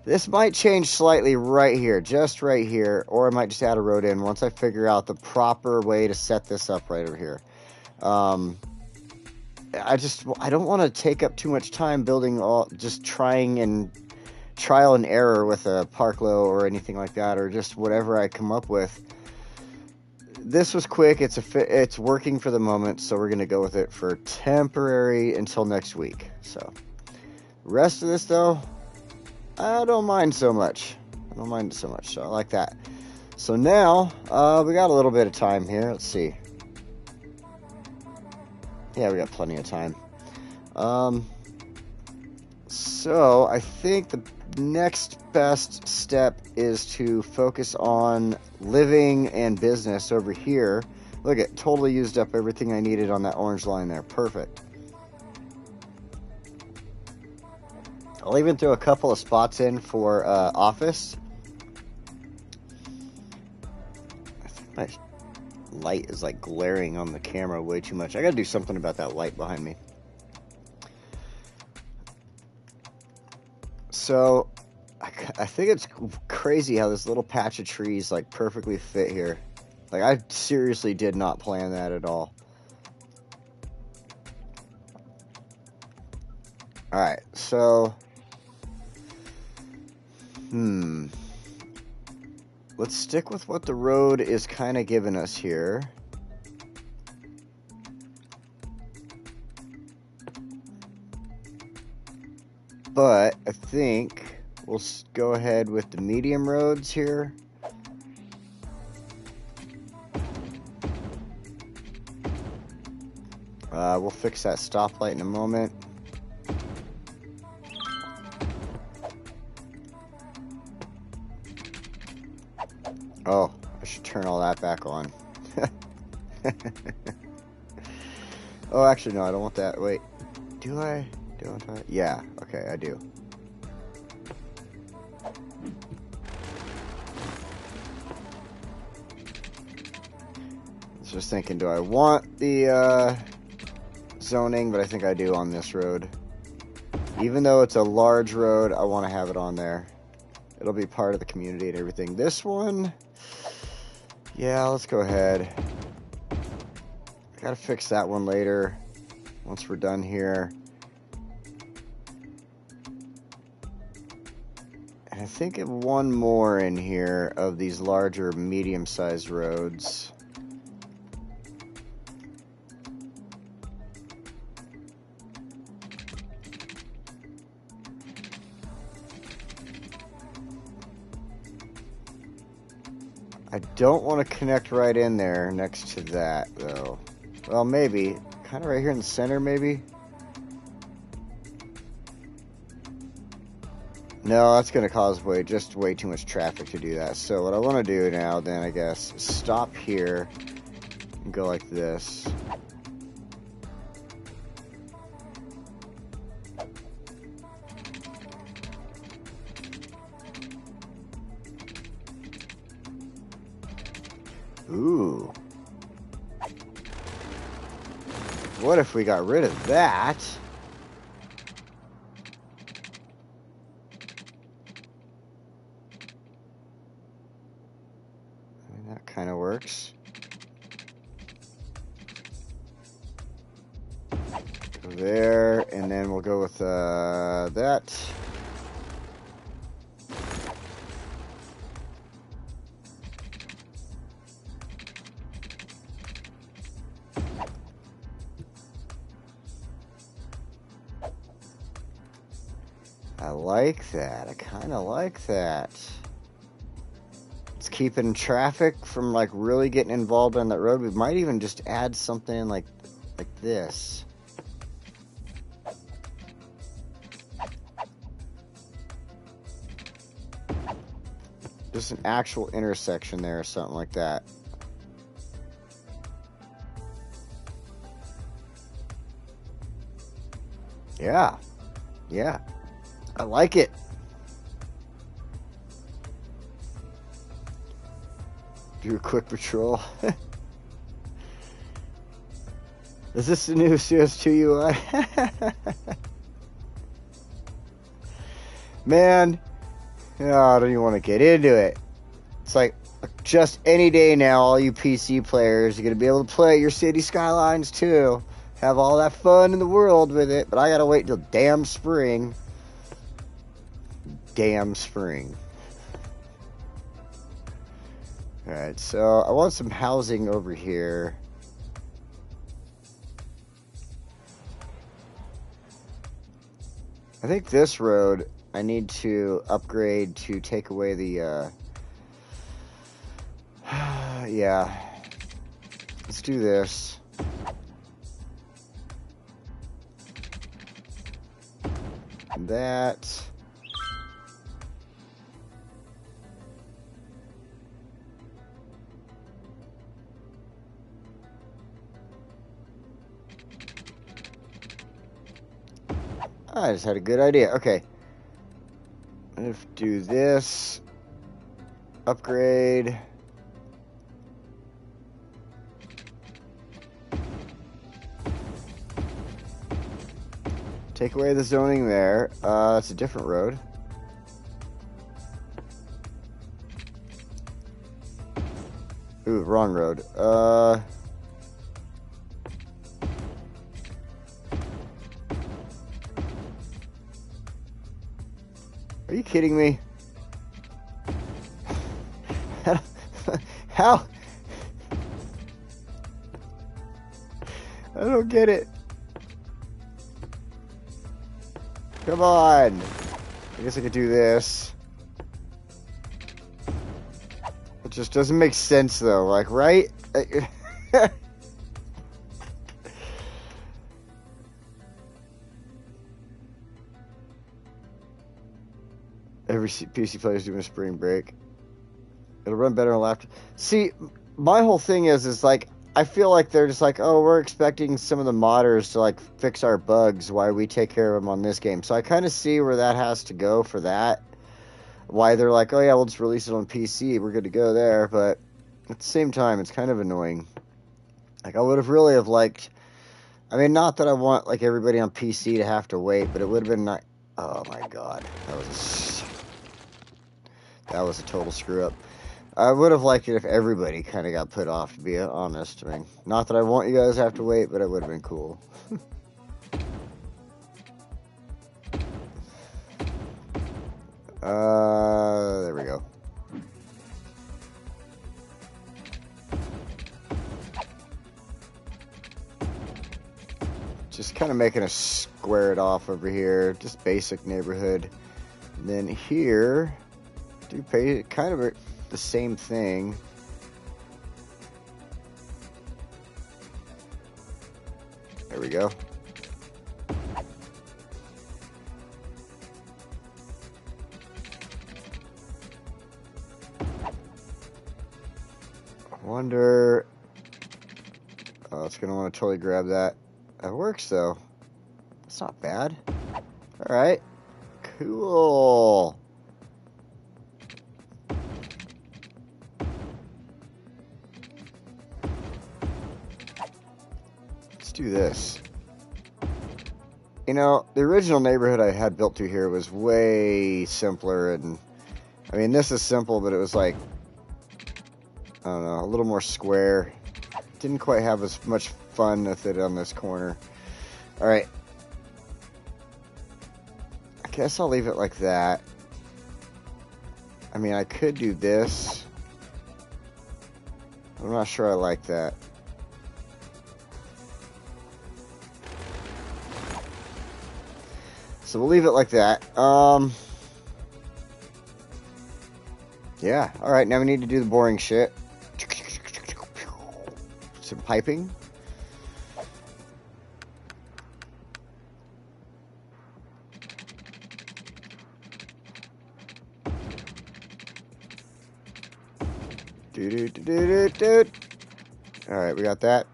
this might change slightly right here, just right here, or I might just add a road in once I figure out the proper way to set this up right over here. I don't want to take up too much time building just trying and trial and error with a Parklow or anything like that, or just whatever I come up with. This was quick. It's working for the moment, so we're going to go with it for temporary until next week. So, rest of this though, I don't mind so much. So I like that. So now, we got a little bit of time here. Let's see. Yeah, we got plenty of time. So I think the next best step is to focus on living and business over here. Look, it totally used up everything I needed on that orange line there. Perfect. I'll even throw a couple of spots in for office. I think my light is like glaring on the camera way too much. I gotta do something about that light behind me. So I think it's crazy how this little patch of trees like perfectly fit here. Like, I seriously did not plan that at all. Alright, so let's stick with what the road is kind of giving us here. But I think we'll go ahead with the medium roads here. We'll fix that stoplight in a moment. Oh, I should turn all that back on. Oh, actually, no, I don't want that. Wait, do I? Do I want that? Yeah, okay, I do. Just thinking, do I want the zoning? But I think I do on this road. Even though it's a large road, I want to have it on there. It'll be part of the community and everything. This one, yeah, let's go ahead. Gotta fix that one later once we're done here. And I think of one more in here of these larger medium-sized roads. I don't want to connect right in there next to that, though. Well, maybe. Kind of right here in the center, maybe? No, that's going to cause way too much traffic to do that. So what I want to do now, then, I guess, is stop here and go like this. Ooh. What if we got rid of that? I mean, that kind of works. Go there, and then we'll go with that. I like that. I kind of like that. It's keeping traffic from like really getting involved on that road. We might even just add something like this. Just an actual intersection there or something like that. Yeah. Yeah. I like it. Do a quick patrol. Is this the new CS2 UI? Man, I don't even want to get into it. It's like just any day now, all you PC players are going to be able to play your city Skylines too. Have all that fun in the world with it, but I got to wait till damn spring. Damn spring. Alright, so I want some housing over here. I think this road I need to upgrade to take away the yeah. Let's do this. And that. I just had a good idea. Okay. I'm going to do this. Upgrade. Take away the zoning there. It's a different road. Ooh, wrong road. Are you kidding me? How? I don't get it. Come on. I guess I could do this. It just doesn't make sense though, like, right? Every PC player is doing a spring break. It'll run better on laptop. See, my whole thing is like, I feel like they're just like, oh, we're expecting some of the modders to like fix our bugs while we take care of them on this game. So I kind of see where that has to go for that. Why they're like, oh yeah, we'll just release it on PC. We're good to go there. But at the same time, it's kind of annoying. Like, I would have really have liked... I mean, not that I want, like, everybody on PC to have to wait, but it would have been nice... Oh, my God. That was a total screw-up. I would have liked it if everybody kind of got put off, to be honest. I mean, not that I want you guys to have to wait, but it would have been cool. There we go. Just kind of making a square it off over here. Just basic neighborhood. And then here, do pay kind of the same thing. There we go. I wonder... Oh, it's going to want to totally grab that. That works, though. It's not bad. Alright. Cool. Let's do this. You know, the original neighborhood I had built through here was way simpler, and I mean, this is simple, but it was like, I don't know, a little more square. Didn't quite have as much fun with it on this corner. Alright. I guess I'll leave it like that. I mean, I could do this. I'm not sure I like that. So we'll leave it like that. Yeah. Alright, now we need to do the boring shit. Some piping. Alright, we got that.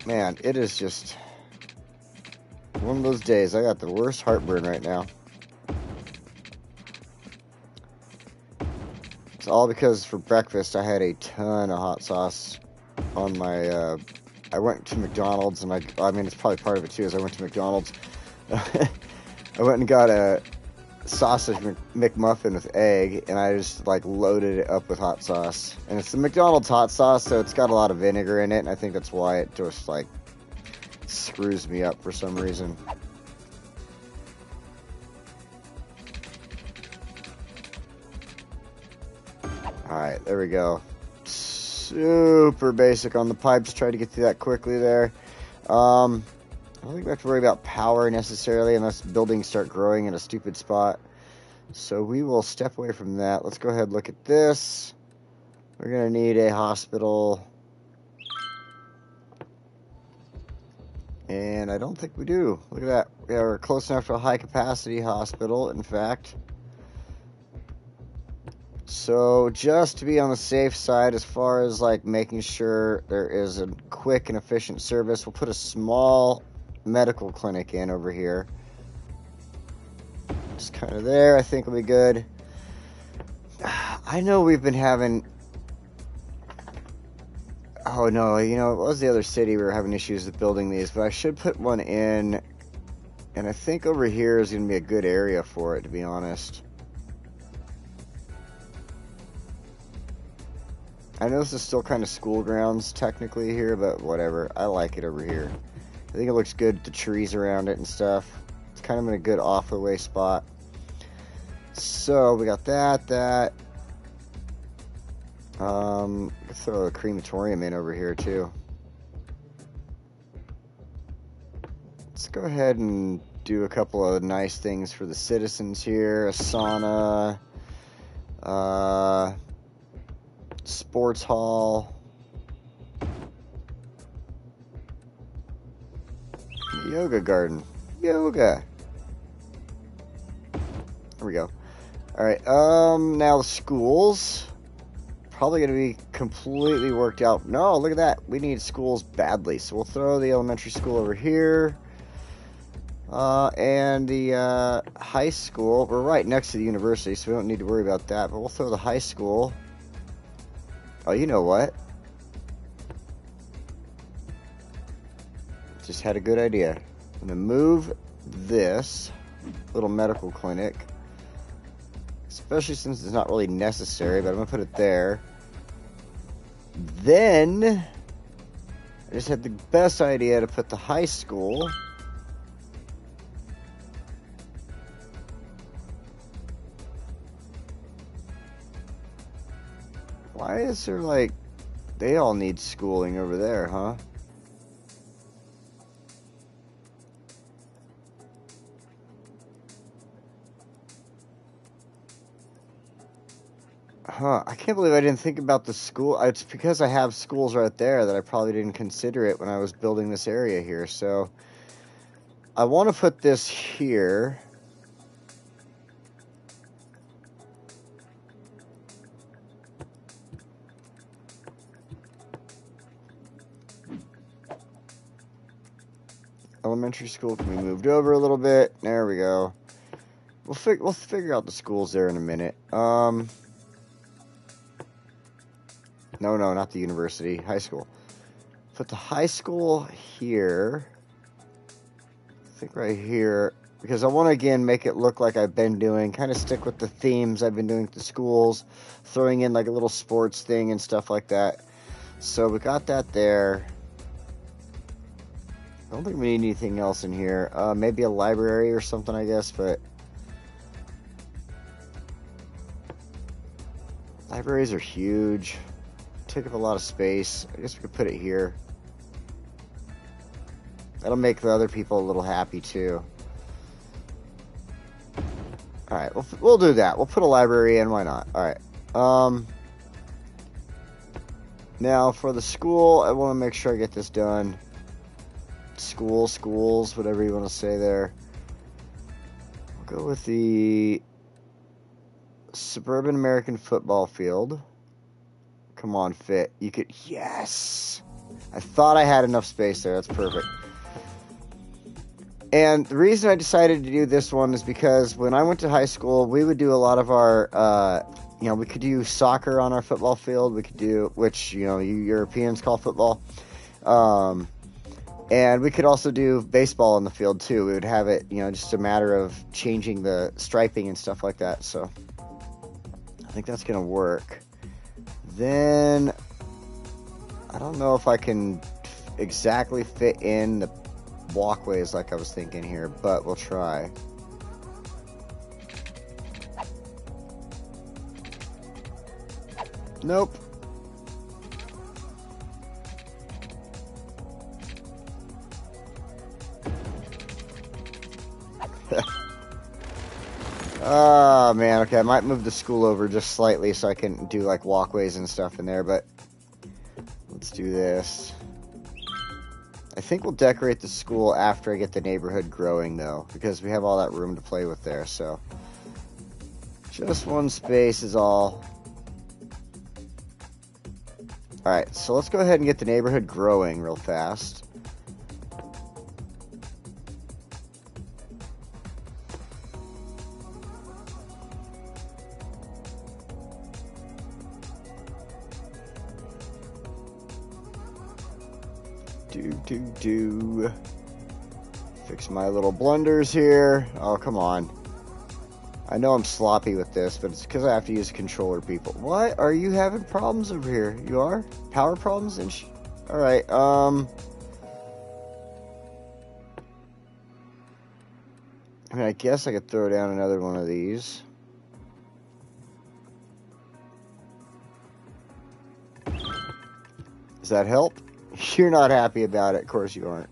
Man, it is just one of those days. I got the worst heartburn right now. It's all because for breakfast I had a ton of hot sauce on my, I went to McDonald's, and I mean, it's probably part of it too, is I went to McDonald's. I went and got a sausage McMuffin with egg, and I just, like, loaded it up with hot sauce. And it's the McDonald's hot sauce, so it's got a lot of vinegar in it, and I think that's why it just, like, screws me up for some reason. Alright, there we go. Super basic on the pipes. Tried to get through that quickly there. I don't think we have to worry about power necessarily unless buildings start growing in a stupid spot. So we will step away from that. Let's go ahead and look at this. We're going to need a hospital. And I don't think we do. Look at that. Yeah, we're close enough to a high capacity hospital, in fact. So just to be on the safe side as far as like making sure there is a quick and efficient service, we'll put a small medical clinic in over here. Just kind of there, I think will be good. I know we've been having... Oh no, you know, what was the other city we were having issues with building these, but I should put one in, and I think over here is going to be a good area for it, to be honest. I know this is still kind of school grounds technically here, but whatever. I like it over here. I think it looks good, the trees around it and stuff. It's kind of in a good off-the-way spot. So, we got that. Let's throw a crematorium in over here, too. Let's go ahead and do a couple of nice things for the citizens here. A sauna. Sports hall. Yoga garden. Yoga. There we go. Alright, now the schools. Probably going to be completely worked out. No, look at that. We need schools badly. So we'll throw the elementary school over here. And the high school. We're right next to the university, so we don't need to worry about that. But we'll throw the high school. Oh, you know what? Just had a good idea. I'm going to move this little medical clinic, especially since it's not really necessary, but I'm going to put it there. Then, I just had the best idea to put the high school Why is there like, they all need schooling over there, huh? Huh, I can't believe I didn't think about the school. It's because I have schools right there that I probably didn't consider it when I was building this area here. So, I want to put this here. Elementary school can be moved over a little bit. There we go. We'll figure out the schools there in a minute. No, not the university. High school. Put the high school here. I think right here. Because I want to, again, make it look like I've been doing. Kind of stick with the themes I've been doing at the schools. Throwing in like a little sports thing and stuff like that. So we got that there. I don't think we need anything else in here. Maybe a library or something, I guess, but libraries are huge. Take up a lot of space. I guess we could put it here. That'll make the other people a little happy too. Alright, we'll do that. We'll put a library in, why not? Alright. Now for the school, I want to make sure I get this done. Schools, whatever you want to say there. We'll go with the Suburban American Football Field. Come on, fit. You could... Yes! I thought I had enough space there. That's perfect. And the reason I decided to do this one is because when I went to high school, we would do a lot of our... we could do soccer on our football field. We could do... Which, you Europeans call football. And we could also do baseball on the field, too. We would have it, just a matter of changing the striping and stuff like that. So, I think that's going to work. Then, I don't know if I can exactly fit in the walkways like I was thinking here, but we'll try. Nope. Oh, man. Okay, I might move the school over just slightly so I can do, like, walkways and stuff in there, but let's do this. I think we'll decorate the school after I get the neighborhood growing, though, because we have all that room to play with there, so. Just one space is all. Alright, so let's go ahead and get the neighborhood growing real fast. Fix my little blunders here. Oh, come on. I know I'm sloppy with this, but it's because I have to use a controller, people. What? Are you having problems over here? You are? Power problems? Alright, I mean, I guess I could throw down another one of these. Does that help? You're not happy about it. Of course you aren't.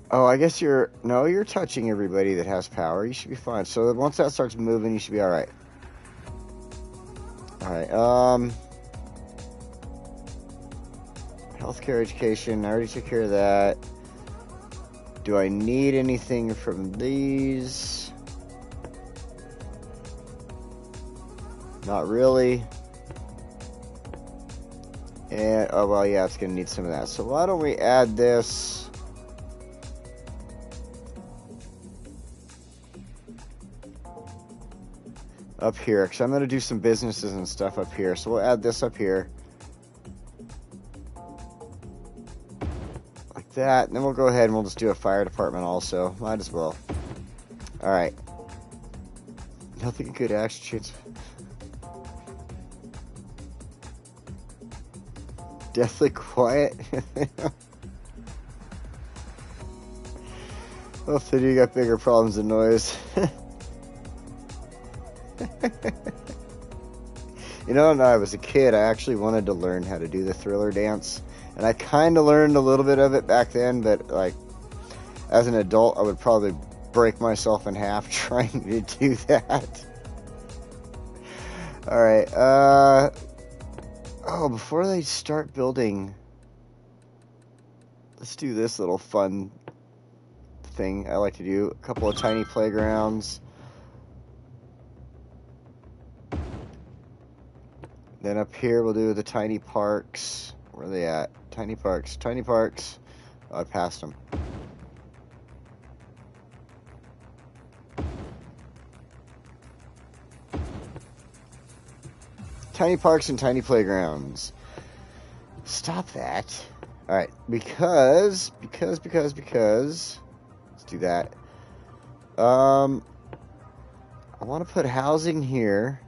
Oh, I guess you're touching everybody that has power. You should be fine. So once that starts moving, you should be alright. Alright, healthcare, education, I already took care of that. Do I need anything from these? Not really. And, oh, well, yeah, it's going to need some of that. So why don't we add this? up here, because I'm going to do some businesses and stuff up here. So we'll add this up here. Like that. And then we'll go ahead and we'll just do a fire department also. Might as well. Alright. Nothing good action chance. Deathly quiet. Well, if they do got bigger problems than noise. You know, when I was a kid, I actually wanted to learn how to do the Thriller dance. And I kind of learned a little bit of it back then, but like, as an adult, I would probably break myself in half trying to do that. Alright, oh, before they start building, let's do this little fun thing I like to do. A couple of tiny playgrounds. Then up here we'll do the tiny parks. Where are they at? Tiny parks. Tiny parks. Oh, I passed them. Tiny parks and tiny playgrounds. Stop that. Alright, because let's do that. I want to put housing here.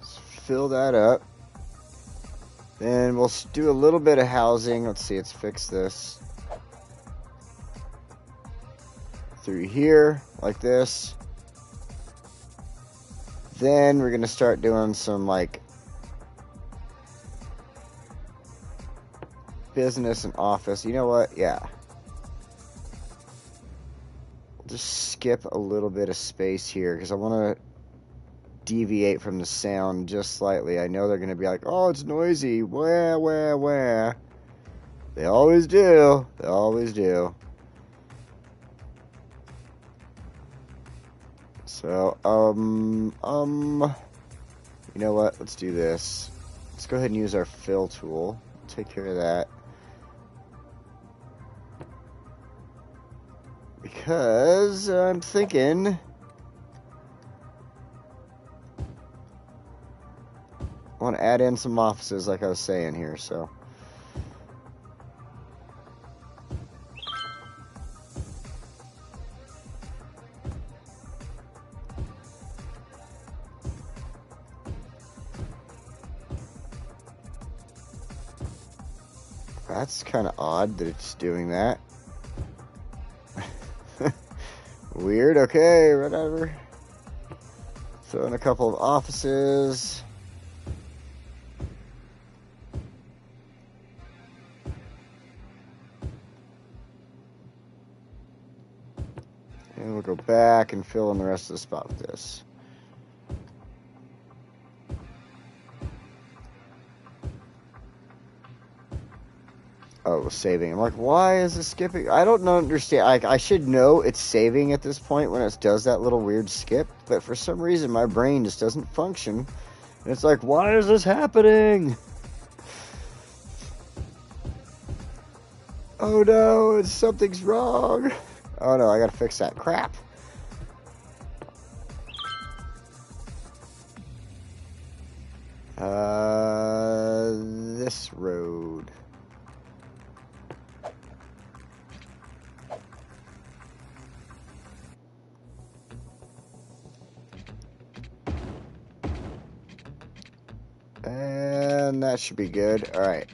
Let's fill that up. Then we'll do a little bit of housing. Let's see, let's fix this. Through here, like this. Then we're going to start doing some, like, business and office. You know what? Yeah. We'll just skip a little bit of space here because I want to deviate from the sound just slightly. I know they're going to be like, oh, it's noisy. Where? They always do. They always do. So, you know what? Let's do this. Let's go ahead and use our fill tool. Take care of that. Because I'm thinking I want to add in some offices like I was saying here, so. That's kind of odd that it's doing that. Weird, okay, whatever. Throw in a couple of offices. And we'll go back and fill in the rest of the spot with this. Oh, it was saving. I'm like, why is it skipping? I don't understand. I should know it's saving at this point when it does that little weird skip, but for some reason my brain just doesn't function. And it's like, why is this happening? Oh no, something's wrong. Oh no, I gotta fix that. Crap. This road. And that should be good. All right.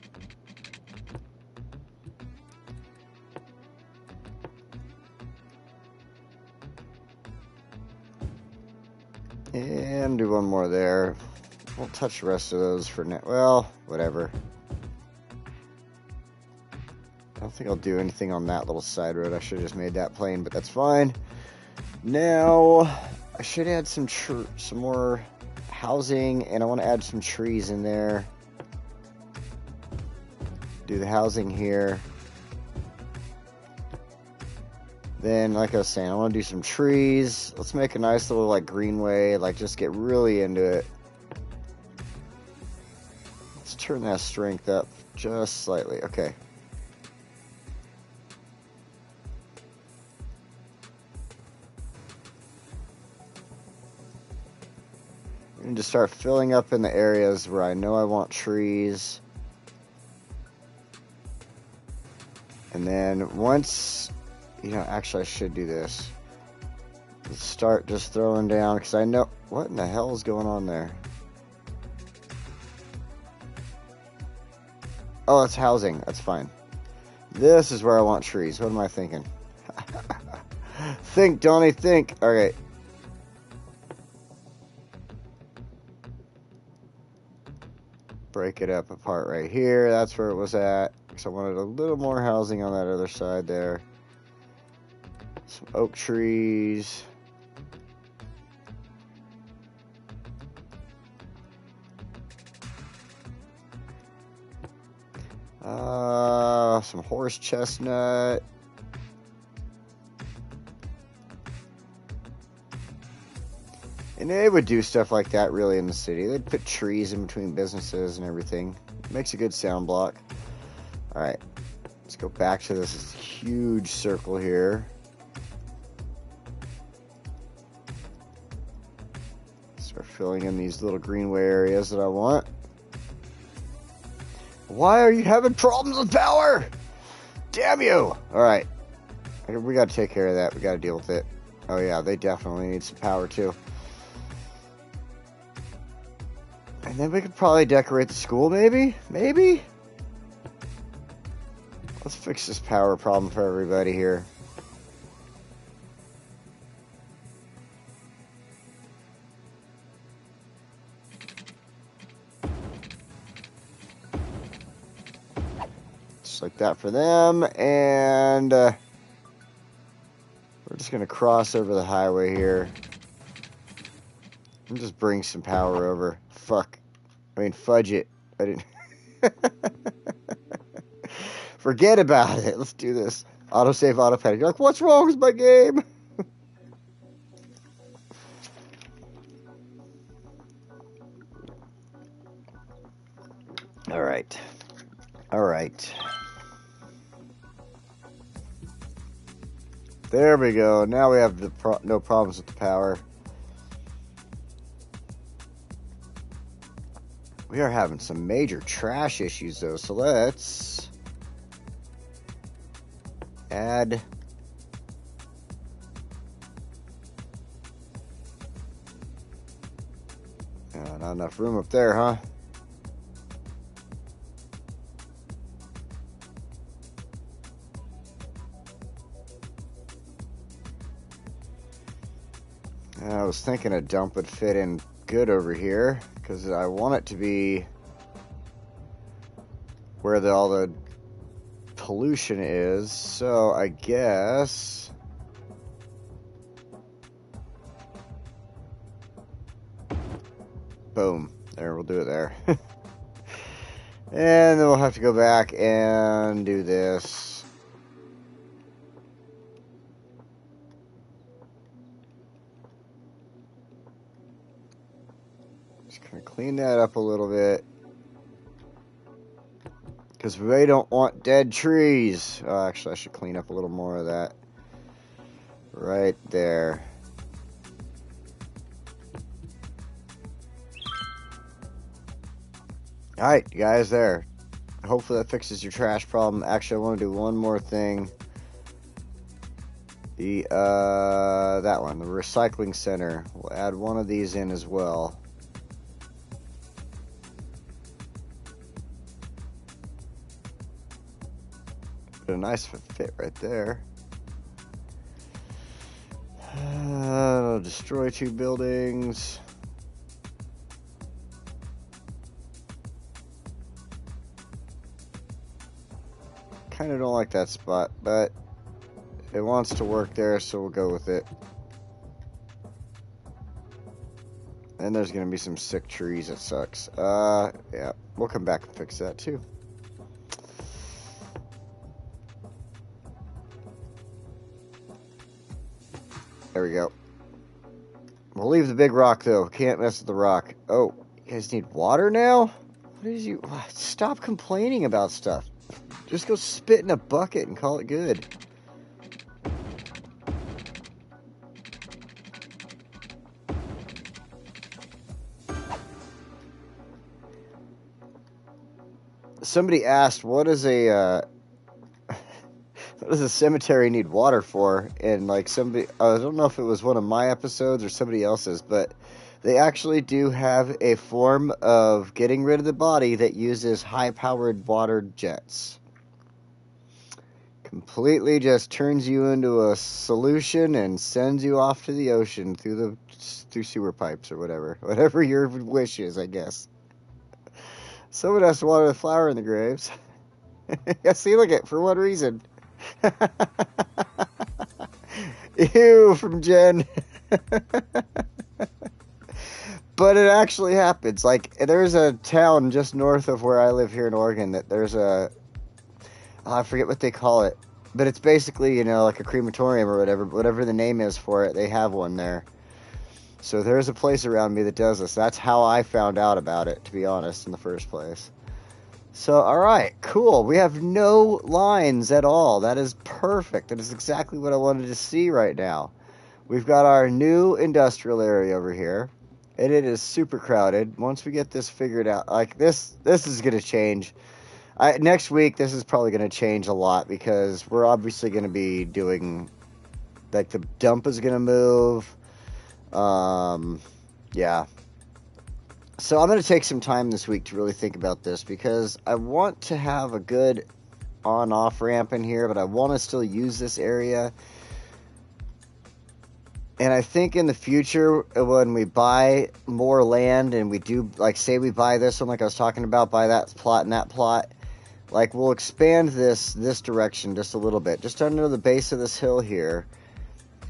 And do one more there. We'll touch the rest of those for now. Well, whatever. I don't think I'll do anything on that little side road. I should have just made that plain, but that's fine. Now, I should add some more housing, and I want to add some trees in there. Do the housing here. Then, like I was saying, I want to do some trees. Let's make a nice little, like, greenway. Like, just get really into it. Let's turn that strength up just slightly. Okay. need to start filling up in the areas where I know I want trees. And then once, you know, actually I should do this. Let's start just throwing down, because I know, what in the hell is going on there? Oh, it's housing. That's fine. This is where I want trees. What am I thinking? Think, Donnie, think. All right. Break it up apart right here. That's where it was at. Because I wanted a little more housing on that other side there. Some oak trees. Some horse chestnut. And they would do stuff like that really in the city. They'd put trees in between businesses and everything. Makes a good sound block. Alright, let's go back to this huge circle here. Start filling in these little greenway areas that I want. Why are you having problems with power? Damn you! Alright, we gotta take care of that. We gotta deal with it. Oh yeah, they definitely need some power too. And then we could probably decorate the school, maybe? Maybe? Let's fix this power problem for everybody here. Just like that for them. And we're just going to cross over the highway here. And just bring some power over. Fuck. I mean, fudge it. I didn't... Forget about it. Let's do this. Autosave, autopilot. You're like, what's wrong with my game? All right. All right. There we go. Now we have no problems with the power. We are having some major trash issues, though. So let's add not enough room up there, huh? I was thinking a dump would fit in good over here because I want it to be where all the pollution is. So I guess boom, there, we'll do it there. And then we'll have to go back and do this. Just kind of clean that up a little bit. Because we don't want dead trees. Oh, actually, I should clean up a little more of that. Right there. Alright, you guys, there. Hopefully that fixes your trash problem. Actually, I want to do one more thing. That one, the recycling center. We'll add one of these in as well. But a nice fit right there. Destroy 2 buildings. Kind of don't like that spot, but it wants to work there, so we'll go with it. And there's going to be some sick trees. That sucks. Yeah, we'll come back and fix that too. There we go. We'll leave the big rock, though. Can't mess with the rock. Oh, you guys need water now? What is you... Stop complaining about stuff. Just go spit in a bucket and call it good. somebody asked, what does a cemetery need water for? And like somebody, I don't know if it was one of my episodes or somebody else's, but they actually do have a form of getting rid of the body that uses high-powered water jets. Completely just turns you into a solution and sends you off to the ocean through sewer pipes or whatever your wish is, I guess. Someone has to water the flower in the graves. Yeah, see, look at, for what reason? Ew, from Jen. But it actually happens. Like, there's a town just north of where I live here in Oregon that there's I forget what they call it, but it's basically, you know, like a crematorium or whatever the name is for it. They have one there. So there's a place around me that does this. That's how I found out about it, to be honest, in the first place. So, all right, cool. We have no lines at all. That is perfect. That is exactly what I wanted to see right now. We've got our new industrial area over here, and it is super crowded. Once we get this figured out, like this is going to change. Next week, this is probably going to change a lot because we're obviously going to be doing, like, the dump is going to move. Yeah. So I'm going to take some time this week to really think about this because I want to have a good on-off ramp in here, but I want to still use this area. And I think in the future, when we buy more land and we do, like, say we buy this one, like I was talking about, buy that plot and that plot, like, we'll expand this direction just a little bit, just under the base of this hill here,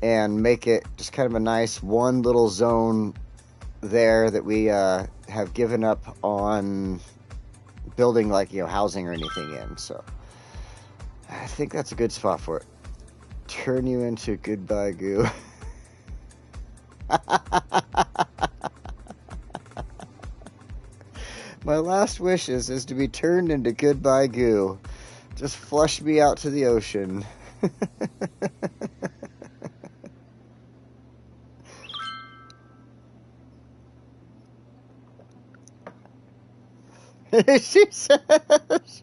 and make it just kind of a nice one little zone there that we have given up on building, like, you know, housing or anything in. So I think that's a good spot for it. Turn you into goodbye goo. My last wish is to be turned into goodbye goo. Just flush me out to the ocean. She says,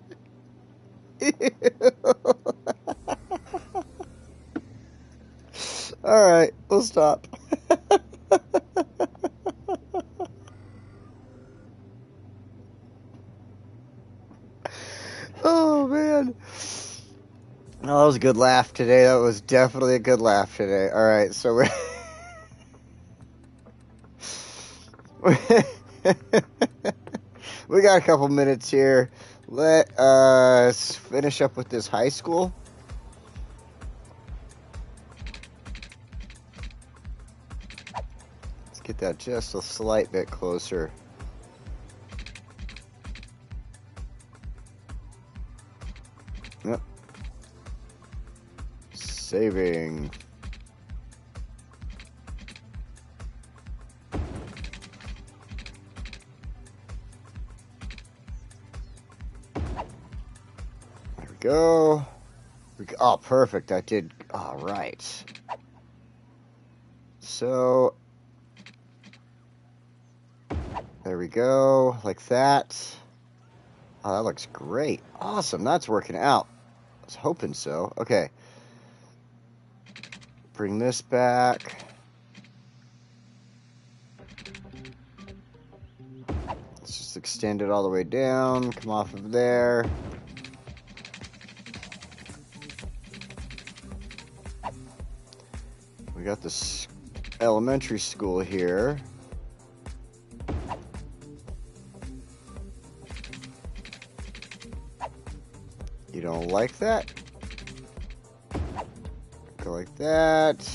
ew. All right, we'll stop. Oh, man. Oh, that was a good laugh today. That was definitely a good laugh today. All right, so we got a couple minutes here. Let us finish up with this high school. Let's get that just a slight bit closer. Yep. Saving. There we go. Oh, perfect. I did. All right. So, there we go. Like that. Oh, that looks great. Awesome. That's working out. I was hoping so. Okay. Bring this back. Let's just extend it all the way down. Come off of there. We got this elementary school here. You don't like that? Go like that.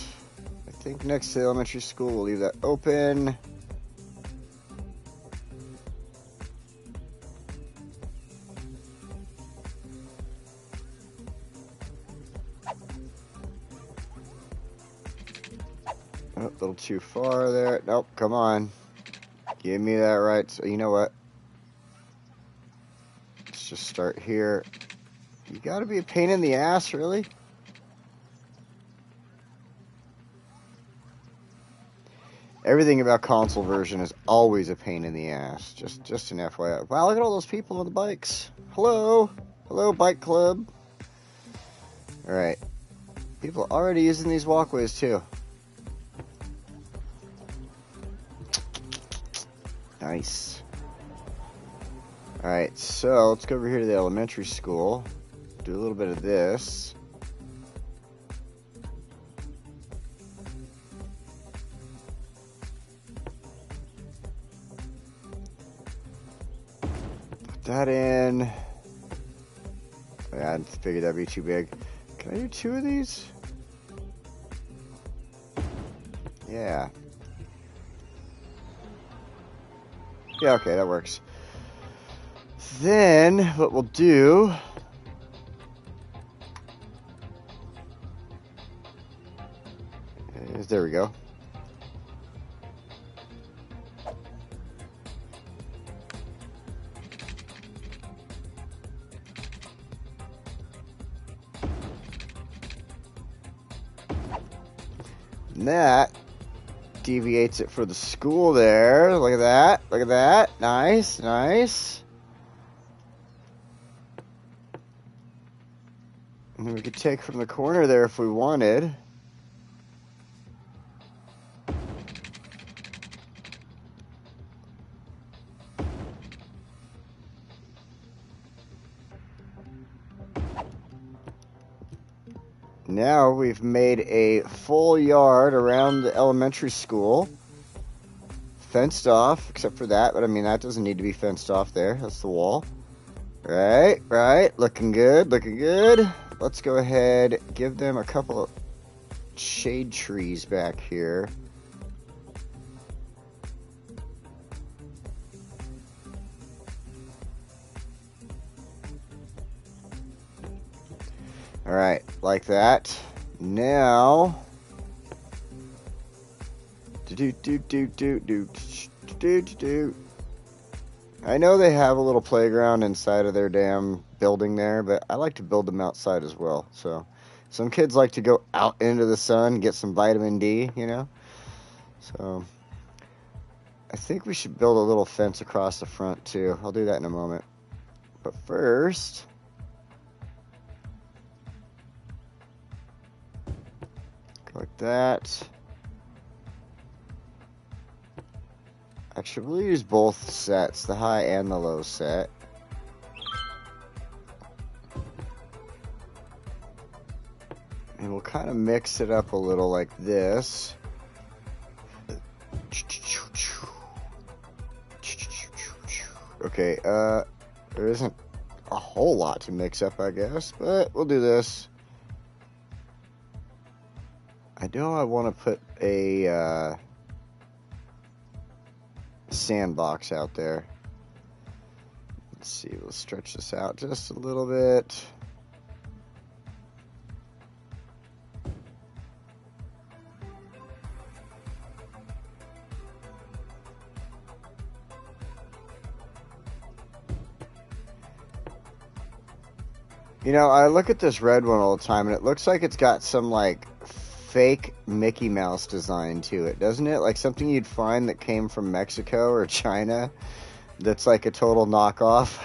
I think next to the elementary school, we'll leave that open. Oh, a little too far there. Nope, come on. Give me that right. So, you know what? Let's just start here. You gotta be a pain in the ass, really? Everything about console version is always a pain in the ass. Just an FYI. Wow, look at all those people on the bikes. Hello. Hello, bike club. All right. People already using these walkways too. Nice. All right, so let's go over here to the elementary school. Do a little bit of this. Put that in. I figured that'd be too big. Can I do 2 of these? Yeah. Yeah, okay, that works. Then, what we'll do... is, there we go. And that deviates it for the school there. Look at that. Look at that. Nice, nice. And then we could take from the corner there if we wanted. Now we've made a full yard around the elementary school. Fenced off, except for that, but I mean, that doesn't need to be fenced off there. That's the wall. Right, right. Looking good, looking good. Let's go ahead, give them a couple of shade trees back here. All right, like that. Now, I know they have a little playground inside of their damn building there, but I like to build them outside as well. So, some kids like to go out into the sun, get some vitamin D, you know. So, I think we should build a little fence across the front too. I'll do that in a moment. But first, like that. Actually, we'll use both sets, the high and the low set. And we'll kind of mix it up a little like this. Okay, there isn't a whole lot to mix up, I guess, but we'll do this. I know I want to put a sandbox out there. Let's see, we'll stretch this out just a little bit. You know, I look at this red one all the time, and it looks like it's got some, like, fake Mickey Mouse design to it, doesn't it? Like something you'd find that came from Mexico or China that's like a total knockoff,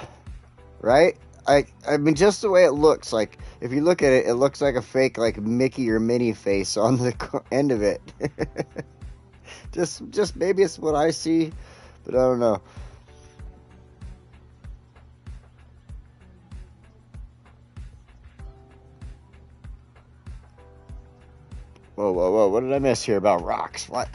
right? I mean, just the way it looks, like, if you look at it, it looks like a fake, like, Mickey or Minnie face on the end of it. just maybe it's what I see, but I don't know. Whoa, whoa, whoa, what did I miss here about rocks? What?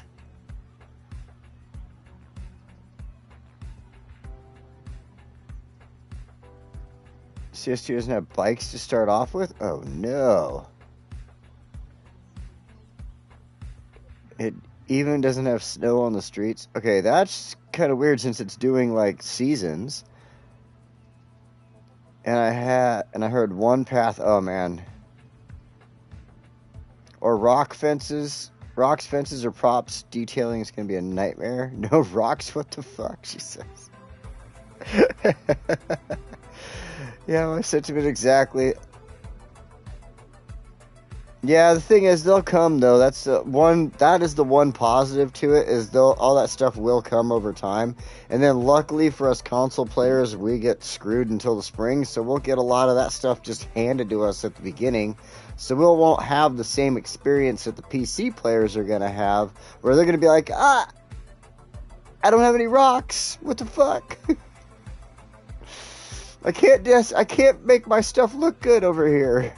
CS2 doesn't have bikes to start off with? Oh, no. It even doesn't have snow on the streets? Okay, that's kind of weird since it's doing, like, seasons. And I heard one path, oh, man. Or rock fences. Rocks, fences, or props. Detailing is going to be a nightmare. No rocks? What the fuck? She says. Yeah, my sentiment exactly. Yeah, the thing is, they'll come though. That's the one. That is the one positive to it, is they'll all that stuff will come over time. And then luckily for us console players, we get screwed until the spring, so we'll get a lot of that stuff just handed to us at the beginning. So we won't have the same experience that the PC players are gonna have, where they're gonna be like, I don't have any rocks. What the fuck? I can't make my stuff look good over here.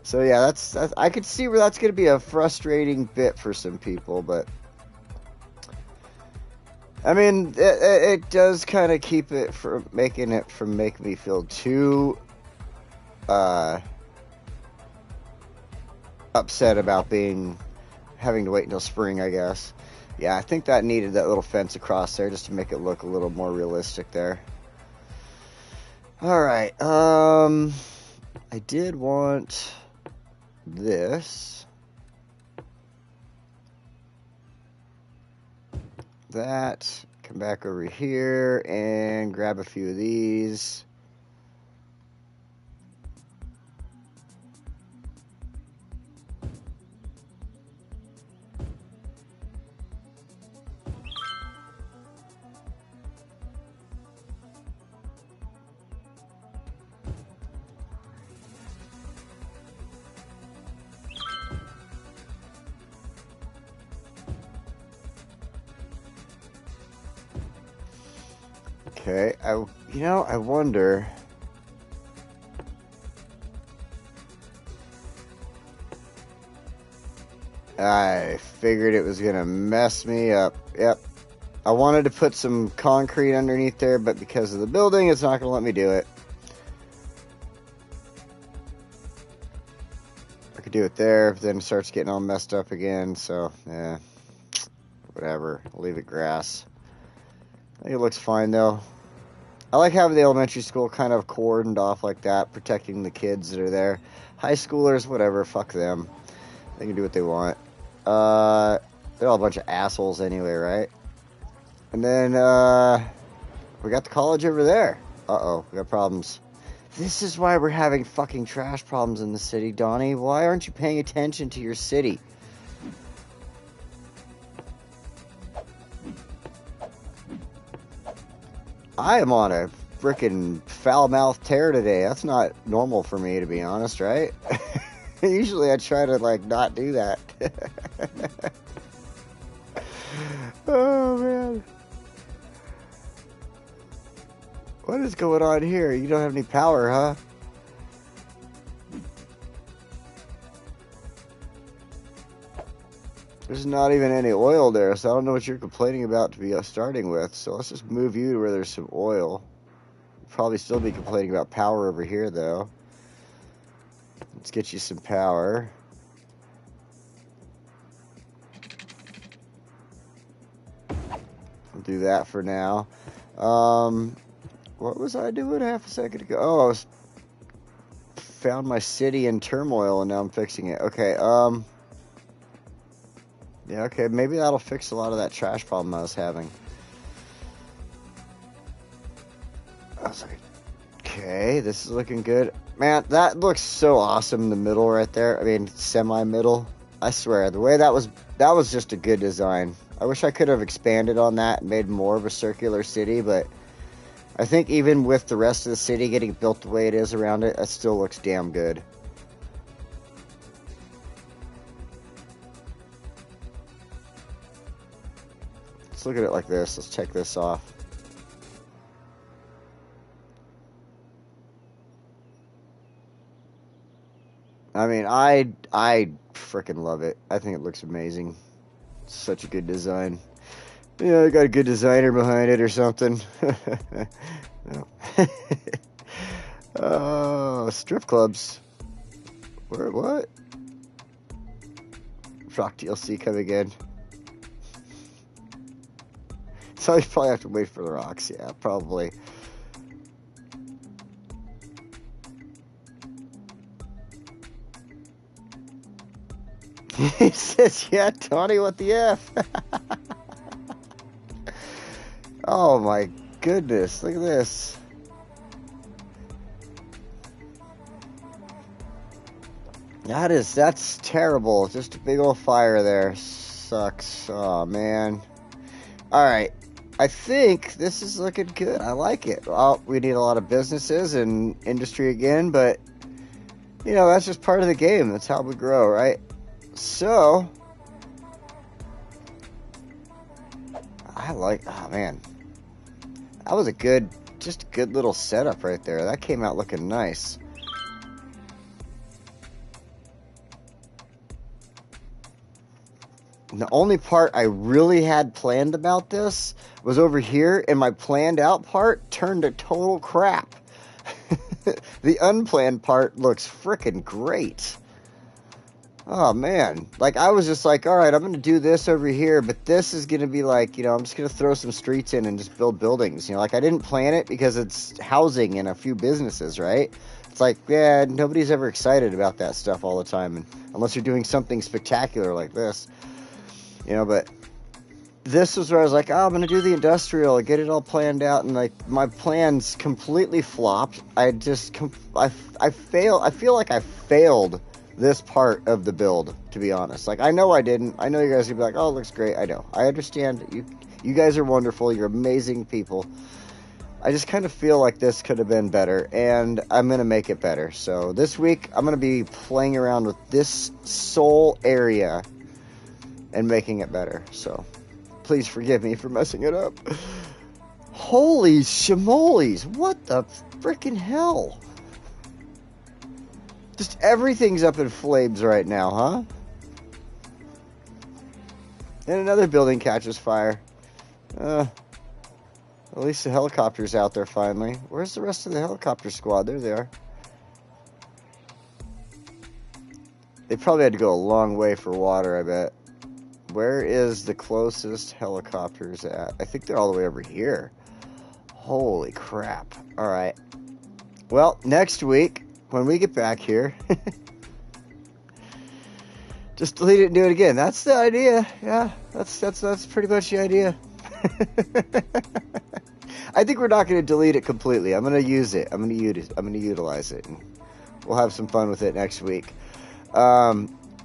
So yeah, that's I could see where that's going to be a frustrating bit for some people, but I mean, it does kind of keep it from making me feel too upset about having to wait until spring, I guess. Yeah, I think that needed that little fence across there just to make it look a little more realistic there. All right, I did want this, that, come back over here and grab a few of these. Okay, I wonder. I figured it was gonna mess me up. Yep. I wanted to put some concrete underneath there, but because of the building, it's not gonna let me do it. I could do it there, but then it starts getting all messed up again, so, yeah. Whatever. I'll leave it grass. I think it looks fine, though. I like having the elementary school kind of cordoned off like that, protecting the kids that are there. High schoolers, whatever, fuck them. They can do what they want. They're all a bunch of assholes anyway, right? And then, we got the college over there. Uh-oh, we got problems. This is why we're having fucking trash problems in the city, Donnie. Why aren't you paying attention to your city? I am on a frickin' foul-mouthed tear today. That's not normal for me, to be honest, right? Usually I try to, like, not do that. Oh, man. What is going on here? You don't have any power, huh? There's not even any oil there, so I don't know what you're complaining about to be starting with. So let's just move you to where there's some oil. Probably still be complaining about power over here, though. Let's get you some power. We'll do that for now. What was I doing half a second ago? Oh, I was found my city in turmoil, and now I'm fixing it. Okay, yeah, okay, maybe that'll fix a lot of that trash problem I was having. I was like, okay, this is looking good. Man, that looks so awesome in the middle right there. I mean, semi-middle. I swear, the way that was just a good design. I wish I could have expanded on that and made more of a circular city, but I think even with the rest of the city getting built the way it is around it, it still looks damn good. Let's look at it like this. Let's check this off. I mean, I freaking love it. I think it looks amazing. It's such a good design. Yeah, I got a good designer behind it or something. No. Oh, strip clubs. Where, what? Rock DLC coming in. So you probably have to wait for the rocks. Yeah, probably. He says, yeah, Tony, what the F? Oh my goodness, look at this. That's terrible. Just a big old fire there. Sucks. Oh, man. Alright. I think this is looking good. I like it. Well, we need a lot of businesses and industry again, but, you know, that's just part of the game. That's how we grow, right? So, oh, man. That was just a good little setup right there. That came out looking nice. The only part I really had planned about this was over here, and my planned out part turned to total crap. The unplanned part looks freaking great. Oh, man. Like, I was just like, all right, I'm going to do this over here, but this is going to be like, you know, I'm just going to throw some streets in and just build buildings. You know, like, I didn't plan it because it's housing and a few businesses, right? It's like, yeah, nobody's ever excited about that stuff all the time, and unless you're doing something spectacular like this. You know, but this was where I was like, oh, I'm going to do the industrial, get it all planned out, and like my plans completely flopped. I feel like I failed this part of the build, to be honest. Like, I know I didn't. I know you guys are going to be like, oh, it looks great. I know. I understand. You guys are wonderful. You're amazing people. I just kind of feel like this could have been better, and I'm going to make it better. So this week, I'm going to be playing around with this sole area and making it better. So please forgive me for messing it up. Holy shimoles, what the freaking hell? Just everything's up in flames right now, huh? And another building catches fire. At least the helicopter's out there finally. Where's the rest of the helicopter squad? There they are. They probably had to go a long way for water, I bet. Where is the closest helicopters at? I think they're all the way over here. Holy crap. Alright. Well, next week, when we get back here, just delete it and do it again. That's the idea. Yeah, that's pretty much the idea. I think we're not going to delete it completely. I'm going to use it. I'm going to utilize it. And we'll have some fun with it next week.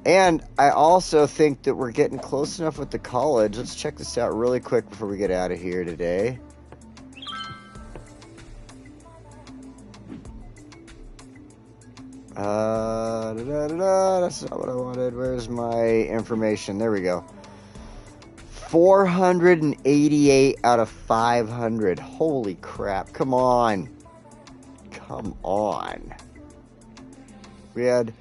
And I also think that we're getting close enough with the college. Let's check this out really quick before we get out of here today. That's not what I wanted. Where's my information? There we go. 488 out of 500. Holy crap. Come on. Come on. We had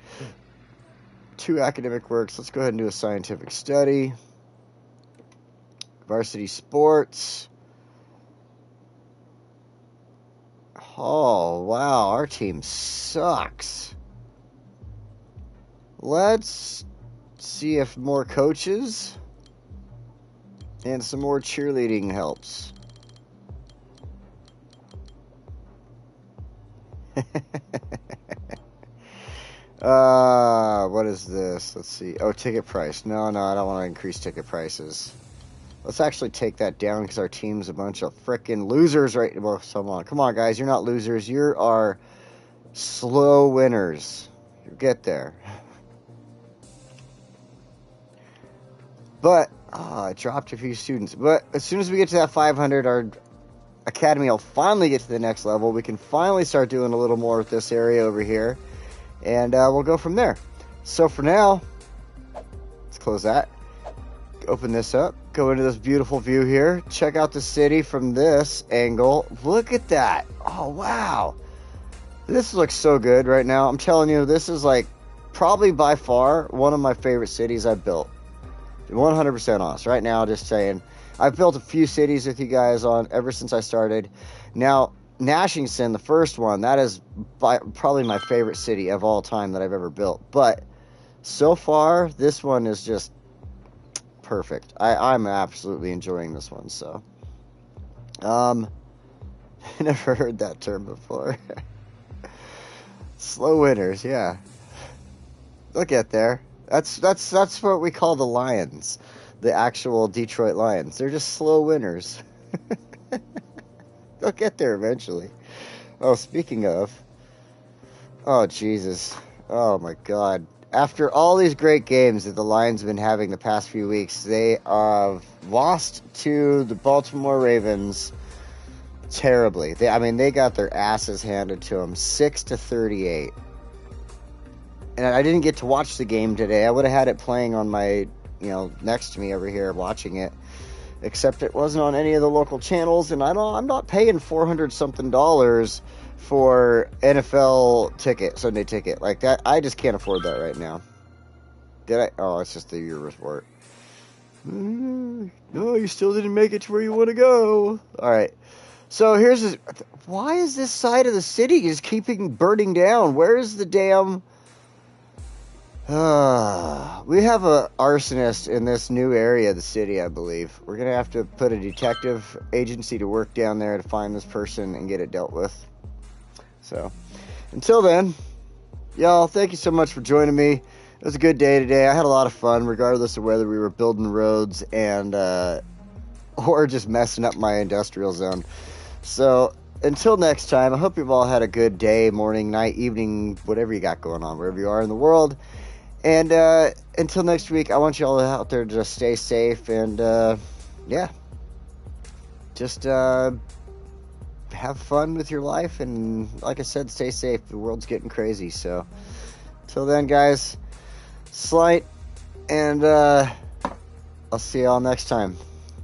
2 academic works. Let's go ahead and do a scientific study. Varsity sports. Oh, wow. Our team sucks. Let's see if more coaches and some more cheerleading helps. What is this? Let's see. Oh, ticket price. No, I don't want to increase ticket prices. Let's actually take that down because our team's a bunch of frickin' losers right now. Well, come on, guys. You're not losers. You are slow winners. You get there. But, I dropped a few students. But as soon as we get to that 500, our academy will finally get to the next level. We can finally start doing a little more with this area over here. And we'll go from there. So for now, let's close that. Open this up. Go into this beautiful view here. Check out the city from this angle. Look at that. Oh, wow. This looks so good right now. I'm telling you, this is like probably by far one of my favorite cities I've built. 100% honest. Right now, just saying. I've built a few cities with you guys on ever since I started. Now, Nashington, the first one, that is probably my favorite city of all time that I've ever built. But so far, this one is just perfect. I'm absolutely enjoying this one. So, I never heard that term before. Slow winners, yeah. Look at there. That's what we call the Lions, the actual Detroit Lions. They're just slow winners. They'll get there eventually. Oh, speaking of, oh Jesus, oh my God, after all these great games that the Lions have been having the past few weeks, they have lost to the Baltimore Ravens terribly. They got their asses handed to them, 6-38. And I didn't get to watch the game today. I would have had it playing on my, next to me over here watching it. Except it wasn't on any of the local channels, and I'm not paying $400-something for NFL ticket, Sunday ticket like that. I just can't afford that right now. Did I? Oh, it's just the year report. No, you still didn't make it to where you want to go. All right. So here's this. Why is this side of the city just keeping burning down? Where is the damn? We have a arsonist in this new area of the city, I believe. We're gonna have to put a detective agency to work down there to find this person and get it dealt with. So, until then, y'all, thank you so much for joining me. It was a good day today. I had a lot of fun, regardless of whether we were building roads and or just messing up my industrial zone. So, until next time, I hope you've all had a good day, morning, night, evening, whatever you got going on, wherever you are in the world. And until next week, I want you all out there to just stay safe and, just have fun with your life. And like I said, stay safe. The world's getting crazy. So, till then, guys, slight, and I'll see y'all next time.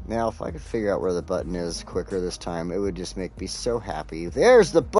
Now, if I could figure out where the button is quicker this time, it would just make me so happy. There's the button.